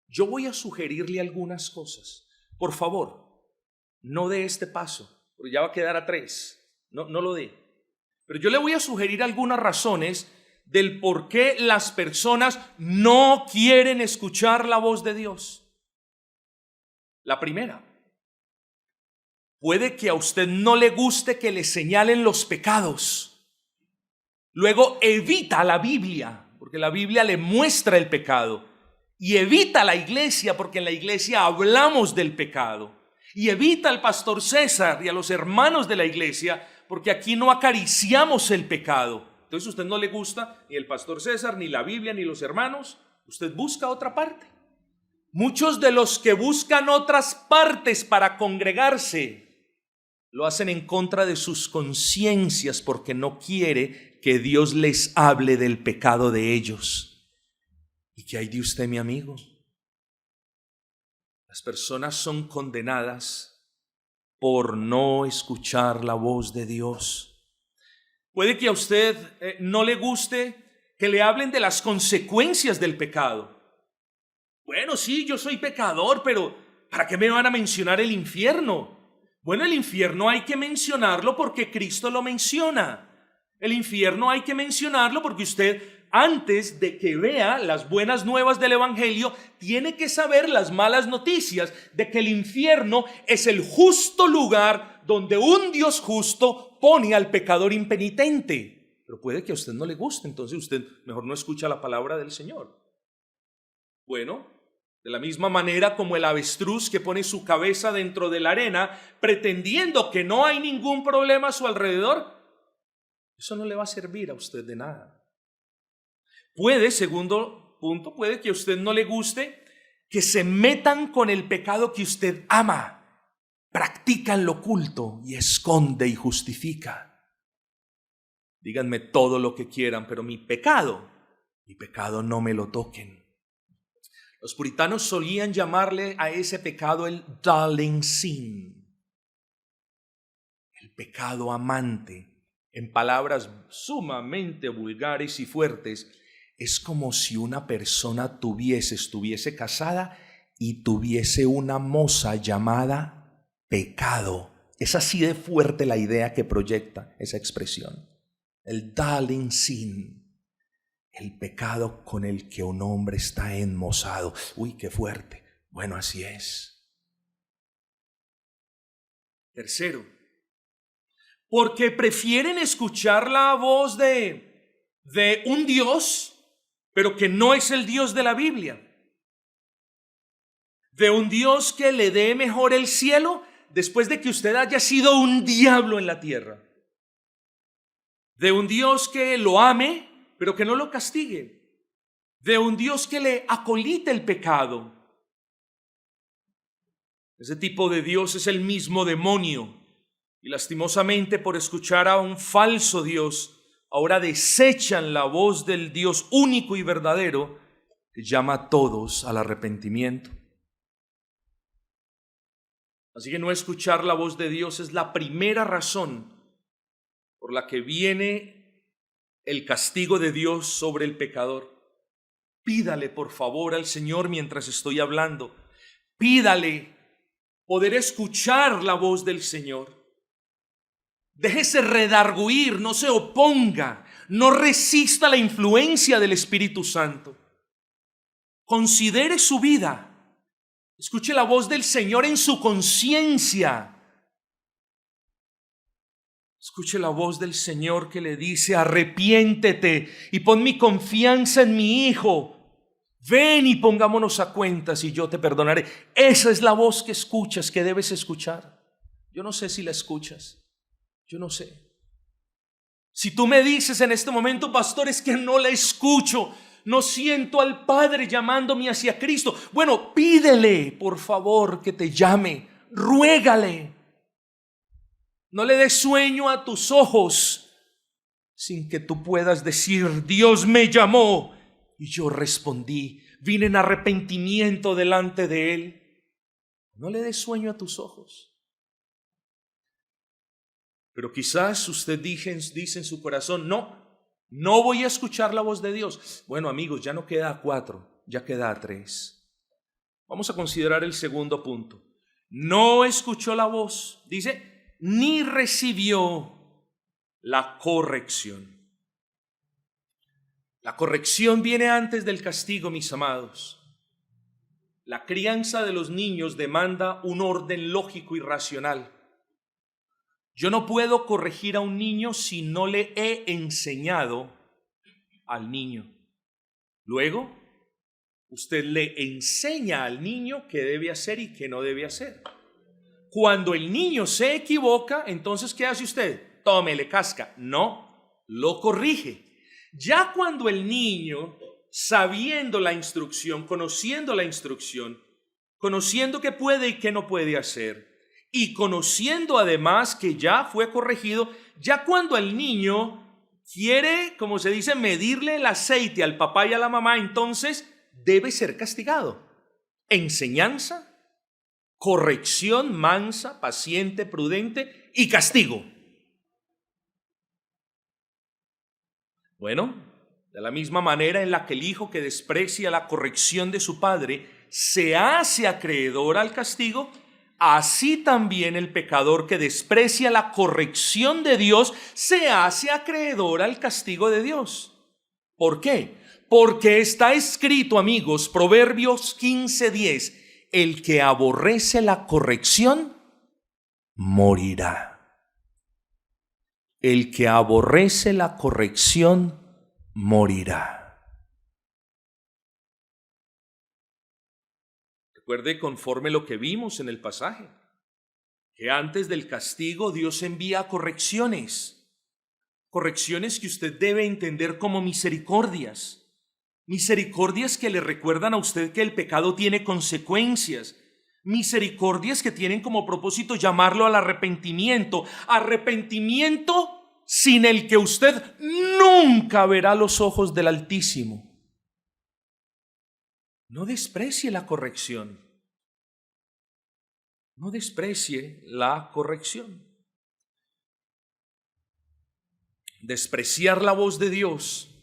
Yo voy a sugerirle algunas cosas. Por favor, no dé este paso, porque ya va a quedar a 3. No lo dé. Pero yo le voy a sugerir algunas razones del por qué las personas no quieren escuchar la voz de Dios. La primera: puede que a usted no le guste que le señalen los pecados. Luego evita la Biblia, porque la Biblia le muestra el pecado. Y evita la iglesia, porque en la iglesia hablamos del pecado. Y evita al pastor César y a los hermanos de la iglesia, porque aquí no acariciamos el pecado. Entonces a usted no le gusta ni el pastor César, ni la Biblia, ni los hermanos. Usted busca otra parte. Muchos de los que buscan otras partes para congregarse lo hacen en contra de sus conciencias, porque no quiere que Dios les hable del pecado de ellos. ¿Y qué hay de usted, mi amigo? Las personas son condenadas por no escuchar la voz de Dios. Puede que a usted no le guste que le hablen de las consecuencias del pecado. Bueno, sí, yo soy pecador, pero ¿para qué me van a mencionar el infierno? Bueno, el infierno hay que mencionarlo porque Cristo lo menciona. El infierno hay que mencionarlo porque usted, antes de que vea las buenas nuevas del evangelio, tiene que saber las malas noticias de que el infierno es el justo lugar donde un Dios justo pone al pecador impenitente. Pero puede que a usted no le guste, entonces usted mejor no escucha la palabra del Señor. Bueno, de la misma manera como el avestruz que pone su cabeza dentro de la arena pretendiendo que no hay ningún problema a su alrededor, eso no le va a servir a usted de nada. Puede, segundo punto, puede que a usted no le guste que se metan con el pecado que usted ama, practican lo oculto y esconde y justifica. Díganme todo lo que quieran, pero mi pecado no me lo toquen. Los puritanos solían llamarle a ese pecado el darling sin, el pecado amante. En palabras sumamente vulgares y fuertes, es como si una persona estuviese casada y tuviese una moza llamada pecado. Es así de fuerte la idea que proyecta esa expresión. El darling sin, el pecado con el que un hombre está enmozado. Uy, qué fuerte. Bueno, así es. Tercero, porque prefieren escuchar la voz de un Dios, pero que no es el Dios de la Biblia. De un Dios que le dé mejor el cielo después de que usted haya sido un diablo en la tierra. De un Dios que lo ame, pero que no lo castigue. De un Dios que le acolite el pecado. Ese tipo de Dios es el mismo demonio. Y lastimosamente, por escuchar a un falso Dios, ahora desechan la voz del Dios único y verdadero que llama a todos al arrepentimiento. Así que no escuchar la voz de Dios es la primera razón por la que viene el castigo de Dios sobre el pecador. Pídale por favor al Señor mientras estoy hablando. Pídale poder escuchar la voz del Señor. Déjese redarguir, no se oponga, no resista la influencia del Espíritu Santo. Considere su vida. Escuche la voz del Señor en su conciencia. Escuche la voz del Señor que le dice: arrepiéntete y pon mi confianza en mi Hijo. Ven y pongámonos a cuentas y yo te perdonaré. Esa es la voz que escuchas, que debes escuchar. Yo no sé si la escuchas. Yo no sé. Si tú me dices en este momento: pastor, es que no la escucho, no siento al Padre llamándome hacia Cristo. Bueno, pídele por favor que te llame, ruégale. No le des sueño a tus ojos sin que tú puedas decir: Dios me llamó y yo respondí, vine en arrepentimiento delante de Él. No le des sueño a tus ojos. Pero quizás usted dice en su corazón: no voy a escuchar la voz de Dios. Bueno, amigos, ya no queda a 4, ya queda a 3. Vamos a considerar el segundo punto. No escuchó la voz, dice, ni recibió la corrección. La corrección viene antes del castigo, mis amados. La crianza de los niños demanda un orden lógico y racional. Yo no puedo corregir a un niño si no le he enseñado al niño. Luego, usted le enseña al niño qué debe hacer y qué no debe hacer. Cuando el niño se equivoca, entonces, ¿qué hace usted? Tómele casca. No, lo corrige. Ya cuando el niño, sabiendo la instrucción, conociendo qué puede y qué no puede hacer, y conociendo además que ya fue corregido, ya cuando el niño quiere, como se dice, medirle el aceite al papá y a la mamá, entonces debe ser castigado. Enseñanza, corrección mansa, paciente, prudente y castigo. Bueno, de la misma manera en la que el hijo que desprecia la corrección de su padre se hace acreedor al castigo, así también el pecador que desprecia la corrección de Dios se hace acreedor al castigo de Dios. ¿Por qué? Porque está escrito, amigos, Proverbios 15:10, el que aborrece la corrección morirá. El que aborrece la corrección morirá. Recuerde, conforme lo que vimos en el pasaje, que antes del castigo Dios envía correcciones que usted debe entender como misericordias. Misericordias que le recuerdan a usted que el pecado tiene consecuencias. Misericordias que tienen como propósito llamarlo al arrepentimiento. Arrepentimiento sin el que usted nunca verá los ojos del Altísimo. No desprecie la corrección. No desprecie la corrección. Despreciar la voz de Dios,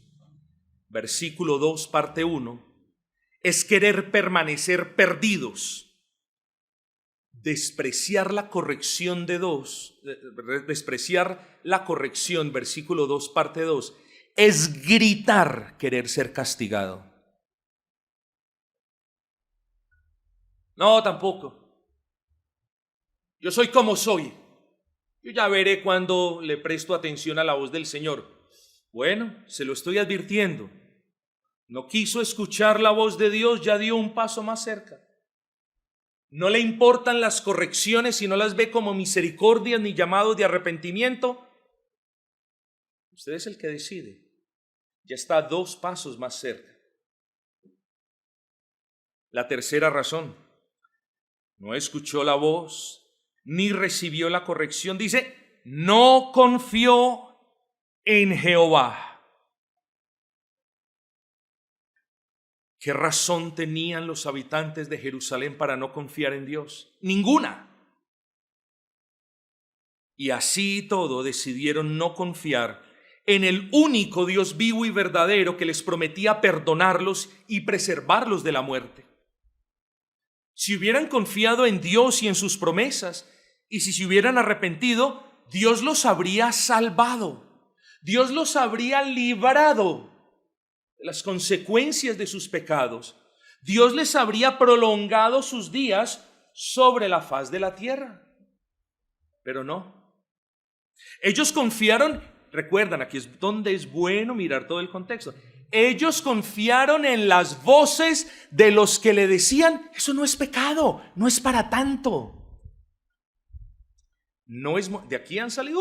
versículo 2, parte 1, es querer permanecer perdidos. Despreciar la corrección despreciar la corrección, versículo 2, parte 2, es gritar querer ser castigado. No, tampoco. Yo soy como soy. Yo ya veré cuando le presto atención a la voz del Señor. Bueno, se lo estoy advirtiendo. No quiso escuchar la voz de Dios, ya dio un paso más cerca. No le importan las correcciones y no las ve como misericordias ni llamados de arrepentimiento. Usted es el que decide. Ya está 2 pasos más cerca. La tercera razón. No escuchó la voz ni recibió la corrección. Dice, no confió en Jehová. ¿Qué razón tenían los habitantes de Jerusalén para no confiar en Dios? Ninguna. Y así y todo decidieron no confiar en el único Dios vivo y verdadero que les prometía perdonarlos y preservarlos de la muerte. Si hubieran confiado en Dios y en sus promesas, y si se hubieran arrepentido, Dios los habría salvado. Dios los habría librado de las consecuencias de sus pecados. Dios les habría prolongado sus días sobre la faz de la tierra. Pero no. Ellos confiaron, recuerdan, aquí es donde es bueno mirar todo el contexto. Ellos confiaron en las voces de los que le decían, eso no es pecado, no es para tanto. No es, de aquí han salido,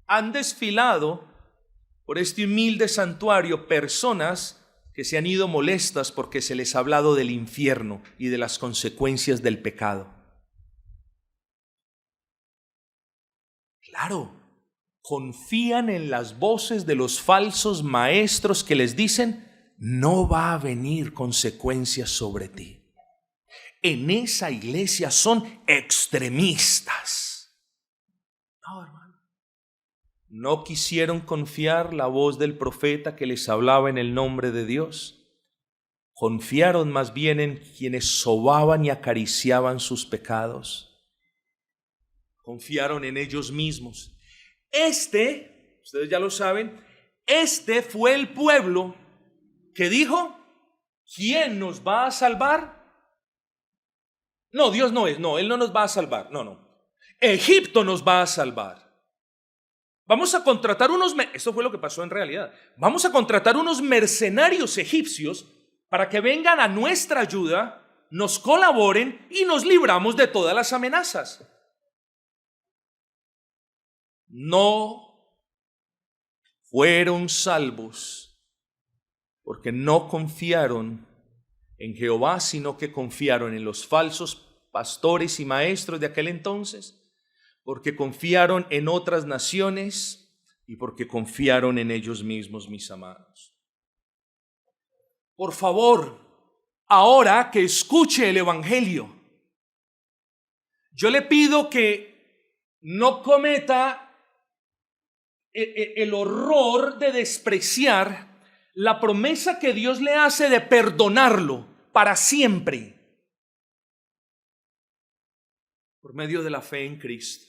han desfilado por este humilde santuario personas que se han ido molestas porque se les ha hablado del infierno y de las consecuencias del pecado. Claro, confían en las voces de los falsos maestros que les dicen, no va a venir consecuencias sobre ti. En esa iglesia son extremistas. No, hermano. No quisieron confiar la voz del profeta que les hablaba en el nombre de Dios. Confiaron más bien en quienes sobaban y acariciaban sus pecados. Confiaron en ellos mismos. Ustedes ya lo saben, este fue el pueblo que dijo, ¿quién nos va a salvar? No, Dios no es, no, Él no nos va a salvar, no. Egipto nos va a salvar. Vamos a contratar esto fue lo que pasó en realidad, vamos a contratar unos mercenarios egipcios para que vengan a nuestra ayuda, nos colaboren y nos libramos de todas las amenazas. No fueron salvos porque no confiaron en Jehová, sino que confiaron en los falsos pastores y maestros de aquel entonces, porque confiaron en otras naciones y porque confiaron en ellos mismos, mis amados. Por favor, ahora que escuche el Evangelio, yo le pido que no cometa el horror de despreciar la promesa que Dios le hace de perdonarlo para siempre por medio de la fe en Cristo.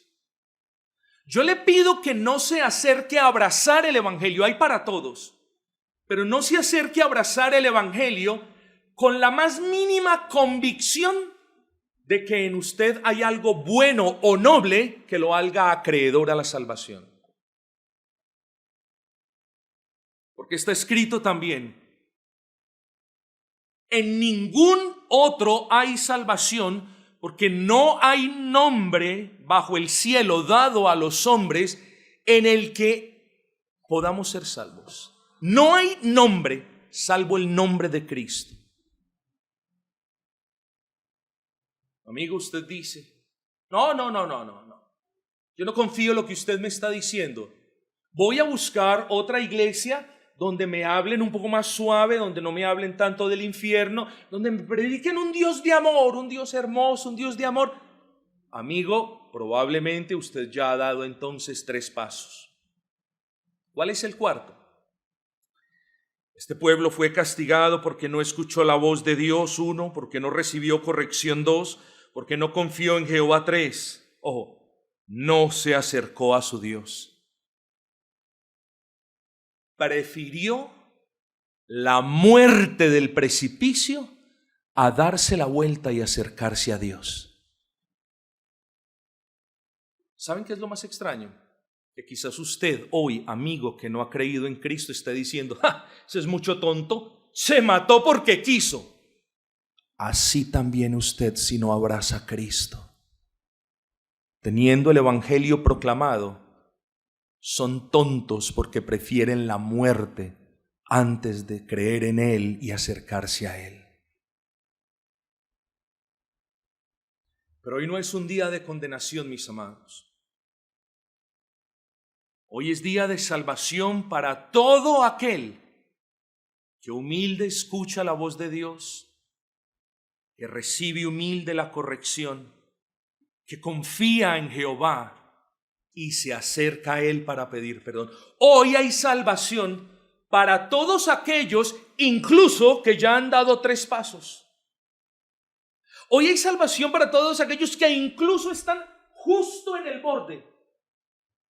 Yo le pido que no se acerque a abrazar el Evangelio, hay para todos, pero no se acerque a abrazar el Evangelio con la más mínima convicción de que en usted hay algo bueno o noble que lo haga acreedor a la salvación. Porque está escrito también, en ningún otro hay salvación, porque no hay nombre bajo el cielo dado a los hombres en el que podamos ser salvos. No hay nombre. salvo el nombre de Cristo. Amigo, usted dice, no. Yo no confío en lo que usted me está diciendo. Voy a buscar otra iglesia donde me hablen un poco más suave, donde no me hablen tanto del infierno, donde me prediquen un Dios de amor, un Dios hermoso, un Dios de amor. Amigo, probablemente usted ya ha dado entonces 3 pasos. ¿Cuál es el cuarto? Este pueblo fue castigado porque no escuchó la voz de Dios, 1, porque no recibió corrección, 2, porque no confió en Jehová, 3. Ojo, no se acercó a su Dios. Prefirió la muerte del precipicio a darse la vuelta y acercarse a Dios. ¿Saben qué es lo más extraño? Que quizás usted hoy, amigo que no ha creído en Cristo, esté diciendo, ese es mucho tonto, se mató porque quiso. Así también usted, si no abraza a Cristo, teniendo el evangelio proclamado, son tontos porque prefieren la muerte antes de creer en Él y acercarse a Él. Pero hoy no es un día de condenación, mis amados. Hoy es día de salvación para todo aquel que humilde escucha la voz de Dios, que recibe humilde la corrección, que confía en Jehová y se acerca a Él para pedir perdón. Hoy hay salvación para todos aquellos, incluso que ya han dado 3 pasos. Hoy hay salvación para todos aquellos que incluso están justo en el borde.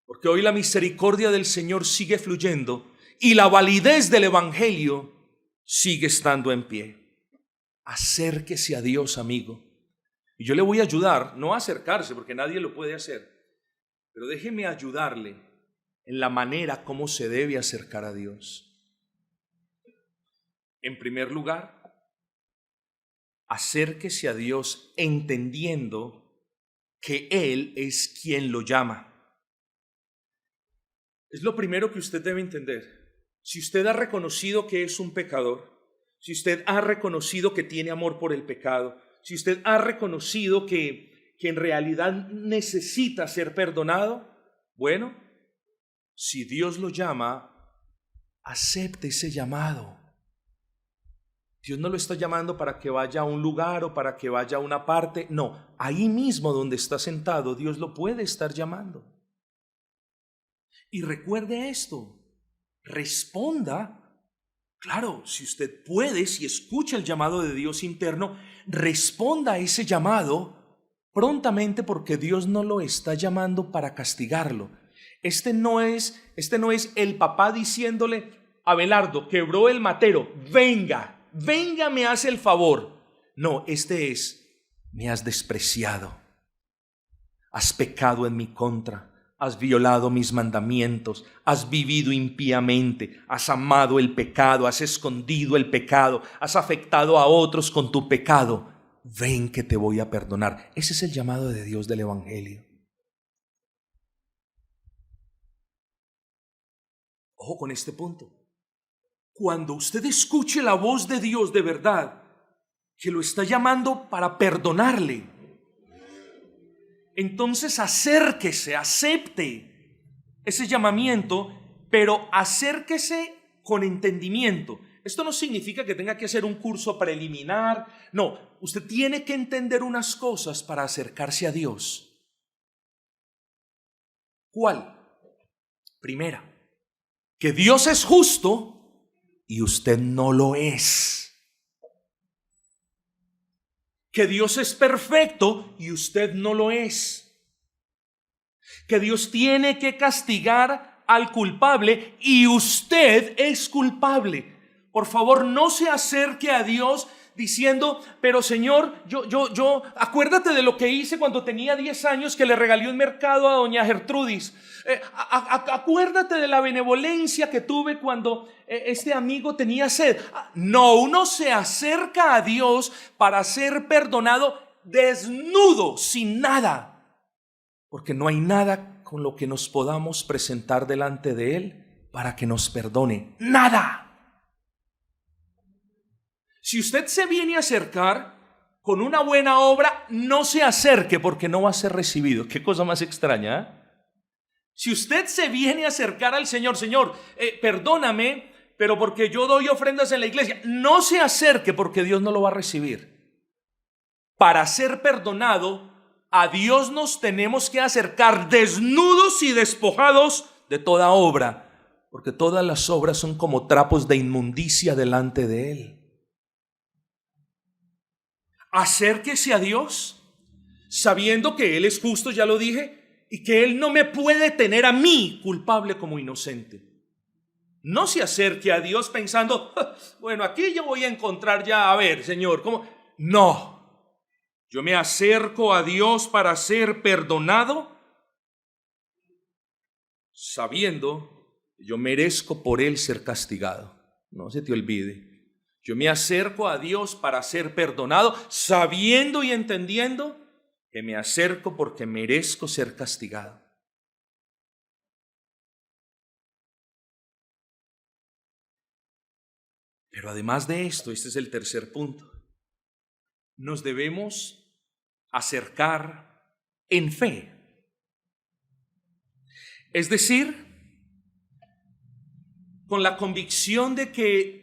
Porque hoy la misericordia del Señor sigue fluyendo y la validez del evangelio sigue estando en pie. Acérquese a Dios, amigo. Y yo le voy a ayudar, no a acercarse porque nadie lo puede hacer, pero déjeme ayudarle en la manera como se debe acercar a Dios. En primer lugar, acérquese a Dios entendiendo que Él es quien lo llama. Es lo primero que usted debe entender. Si usted ha reconocido que es un pecador, si usted ha reconocido que tiene amor por el pecado, si usted ha reconocido que en realidad necesita ser perdonado, bueno, si Dios lo llama, acepte ese llamado. Dios no lo está llamando para que vaya a un lugar o para que vaya a una parte. No, ahí mismo donde está sentado, Dios lo puede estar llamando. Y recuerde esto, responda, claro, si usted puede, si escucha el llamado de Dios interno, responda a ese llamado prontamente porque Dios no lo está llamando para castigarlo. Este no es el papá diciéndole, Abelardo, quebró el matero, venga, me hace el favor. No, este es, me has despreciado, has pecado en mi contra. Has violado mis mandamientos, has vivido impíamente, has amado el pecado, has escondido el pecado, has afectado a otros con tu pecado. Ven que te voy a perdonar. Ese es el llamado de Dios del evangelio. Ojo con este punto. Cuando usted escuche la voz de Dios de verdad, que lo está llamando para perdonarle, entonces acérquese, acepte ese llamamiento, pero acérquese con entendimiento. Esto no significa que tenga que hacer un curso preliminar. No, usted tiene que entender unas cosas para acercarse a Dios. ¿Cuál? Primera, que Dios es justo y usted no lo es. Que Dios es perfecto y usted no lo es. Que Dios tiene que castigar al culpable y usted es culpable. Por favor, no se acerque a Dios diciendo, pero Señor, yo, acuérdate de lo que hice cuando tenía 10 años que le regalé un mercado a doña Gertrudis. Acuérdate de la benevolencia que tuve cuando este amigo tenía sed. No, uno se acerca a Dios para ser perdonado desnudo, sin nada, porque no hay nada con lo que nos podamos presentar delante de Él para que nos perdone. Nada. Si usted se viene a acercar con una buena obra, no se acerque porque no va a ser recibido. Qué cosa más extraña, ¿eh? Si usted se viene a acercar al Señor, Señor, perdóname, pero porque yo doy ofrendas en la iglesia, no se acerque porque Dios no lo va a recibir. Para ser perdonado, a Dios nos tenemos que acercar desnudos y despojados de toda obra, porque todas las obras son como trapos de inmundicia delante de Él. Acérquese a Dios sabiendo que Él es justo, ya lo dije, y que Él no me puede tener a mí culpable como inocente. No se acerque a Dios pensando, bueno, aquí yo voy a encontrar ya, a ver, Señor, ¿cómo? No, yo me acerco a Dios para ser perdonado, sabiendo que yo merezco por Él ser castigado. No se te olvide. Yo me acerco a Dios para ser perdonado, sabiendo y entendiendo que me acerco porque merezco ser castigado. Pero además de esto, este es el tercer punto, nos debemos acercar en fe. Es decir, con la convicción de que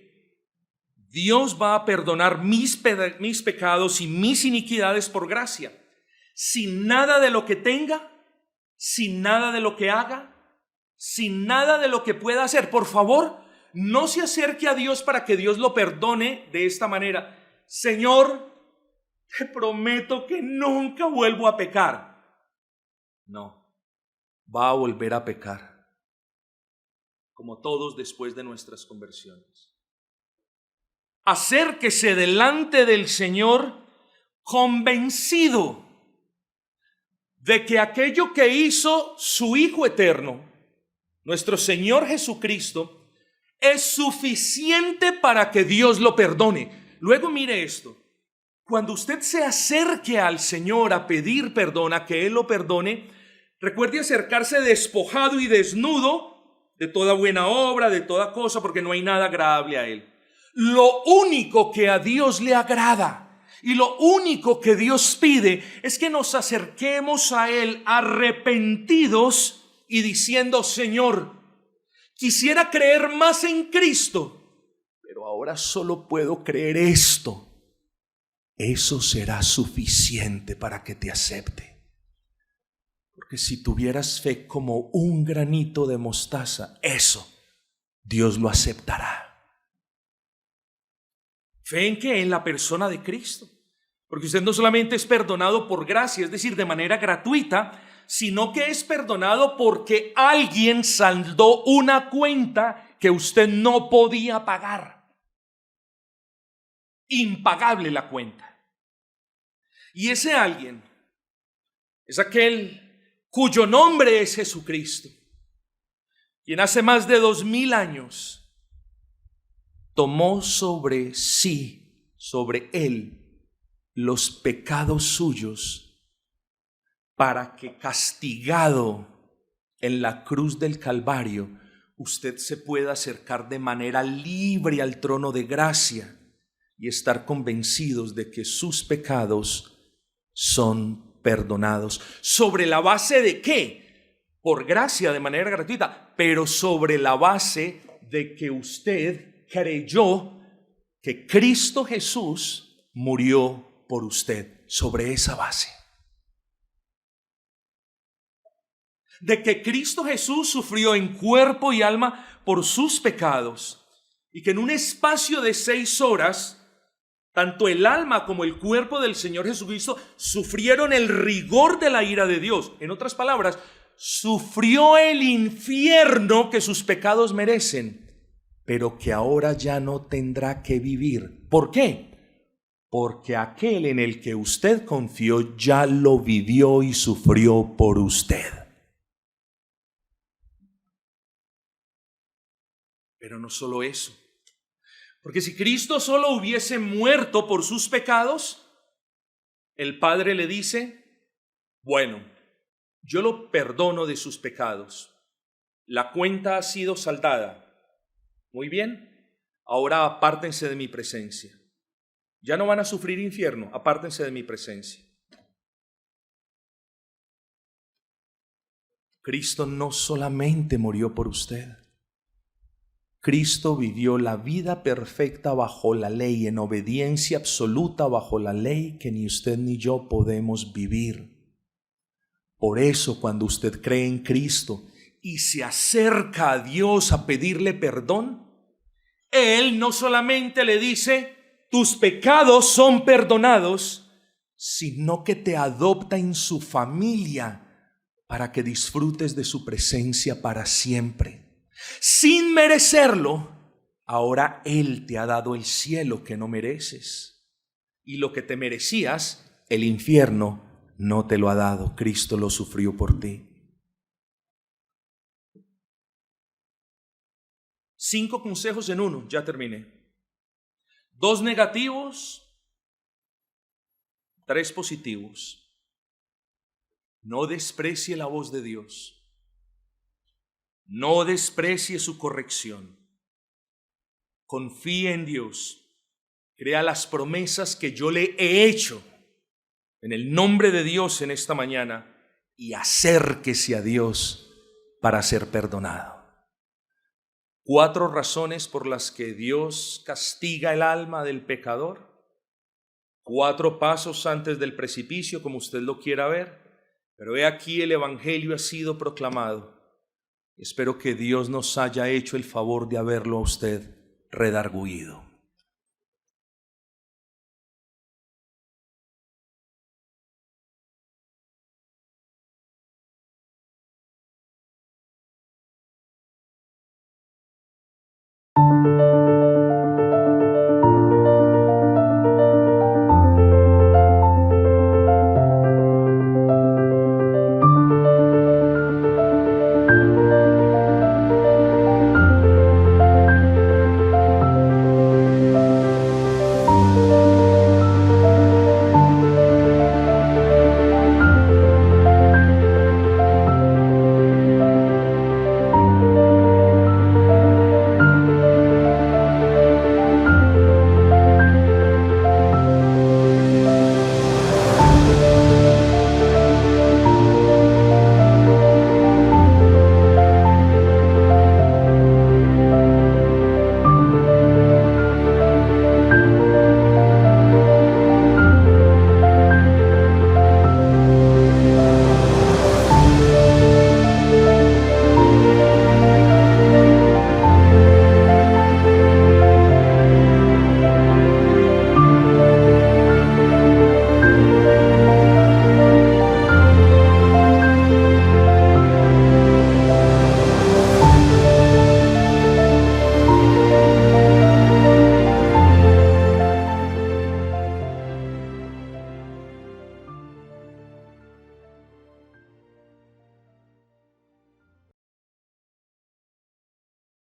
Dios va a perdonar mis pecados y mis iniquidades por gracia, sin nada de lo que tenga, sin nada de lo que haga, sin nada de lo que pueda hacer. Por favor, no se acerque a Dios para que Dios lo perdone de esta manera. Señor, te prometo que nunca vuelvo a pecar. No, va a volver a pecar, como todos después de nuestras conversiones. Acérquese delante del Señor convencido de que aquello que hizo su Hijo eterno, nuestro Señor Jesucristo, es suficiente para que Dios lo perdone. Luego mire esto, cuando usted se acerque al Señor a pedir perdón, a que Él lo perdone, recuerde acercarse despojado y desnudo de toda buena obra, de toda cosa, porque no hay nada agradable a Él. Lo único que a Dios le agrada y lo único que Dios pide es que nos acerquemos a Él arrepentidos y diciendo, Señor, quisiera creer más en Cristo, pero ahora solo puedo creer esto. Eso será suficiente para que te acepte. Porque si tuvieras fe como un granito de mostaza, eso Dios lo aceptará. Fe en que en la persona de Cristo, porque usted no solamente es perdonado por gracia, es decir, de manera gratuita, sino que es perdonado porque alguien saldó una cuenta que usted no podía pagar. Impagable la cuenta. Y ese alguien es aquel cuyo nombre es Jesucristo, quien hace más de 2000 años tomó sobre sí, sobre Él, los pecados suyos, para que castigado en la cruz del Calvario, usted se pueda acercar de manera libre al trono de gracia y estar convencidos de que sus pecados son perdonados. ¿Sobre la base de qué? Por gracia, de manera gratuita, pero sobre la base de que usted creyó que Cristo Jesús murió por usted. Sobre esa base de que Cristo Jesús sufrió en cuerpo y alma por sus pecados y que en un espacio de 6 horas tanto el alma como el cuerpo del Señor Jesucristo sufrieron el rigor de la ira de Dios. En otras palabras, sufrió el infierno que sus pecados merecen, pero que ahora ya no tendrá que vivir. ¿Por qué? Porque aquel en el que usted confió ya lo vivió y sufrió por usted. Pero no solo eso, porque si Cristo solo hubiese muerto por sus pecados, el Padre le dice, bueno, yo lo perdono de sus pecados, la cuenta ha sido saldada. Muy bien, ahora apártense de mi presencia. Ya no van a sufrir infierno, apártense de mi presencia. Cristo no solamente murió por usted. Cristo vivió la vida perfecta bajo la ley, en obediencia absoluta bajo la ley que ni usted ni yo podemos vivir. Por eso, cuando usted cree en Cristo y se acerca a Dios a pedirle perdón, Él no solamente le dice, tus pecados son perdonados, sino que te adopta en su familia para que disfrutes de su presencia para siempre. Sin merecerlo, ahora Él te ha dado el cielo que no mereces. Y lo que te merecías, el infierno, no te lo ha dado. Cristo lo sufrió por ti. 5 consejos en uno, ya terminé. 2 negativos, 3 positivos. No desprecie la voz de Dios. No desprecie su corrección. Confíe en Dios. Crea las promesas que yo le he hecho en el nombre de Dios en esta mañana y acérquese a Dios para ser perdonado. 4 razones por las que Dios castiga el alma del pecador. 4 pasos antes del precipicio, como usted lo quiera ver. Pero he aquí el evangelio ha sido proclamado. Espero que Dios nos haya hecho el favor de haberlo a usted redargüido.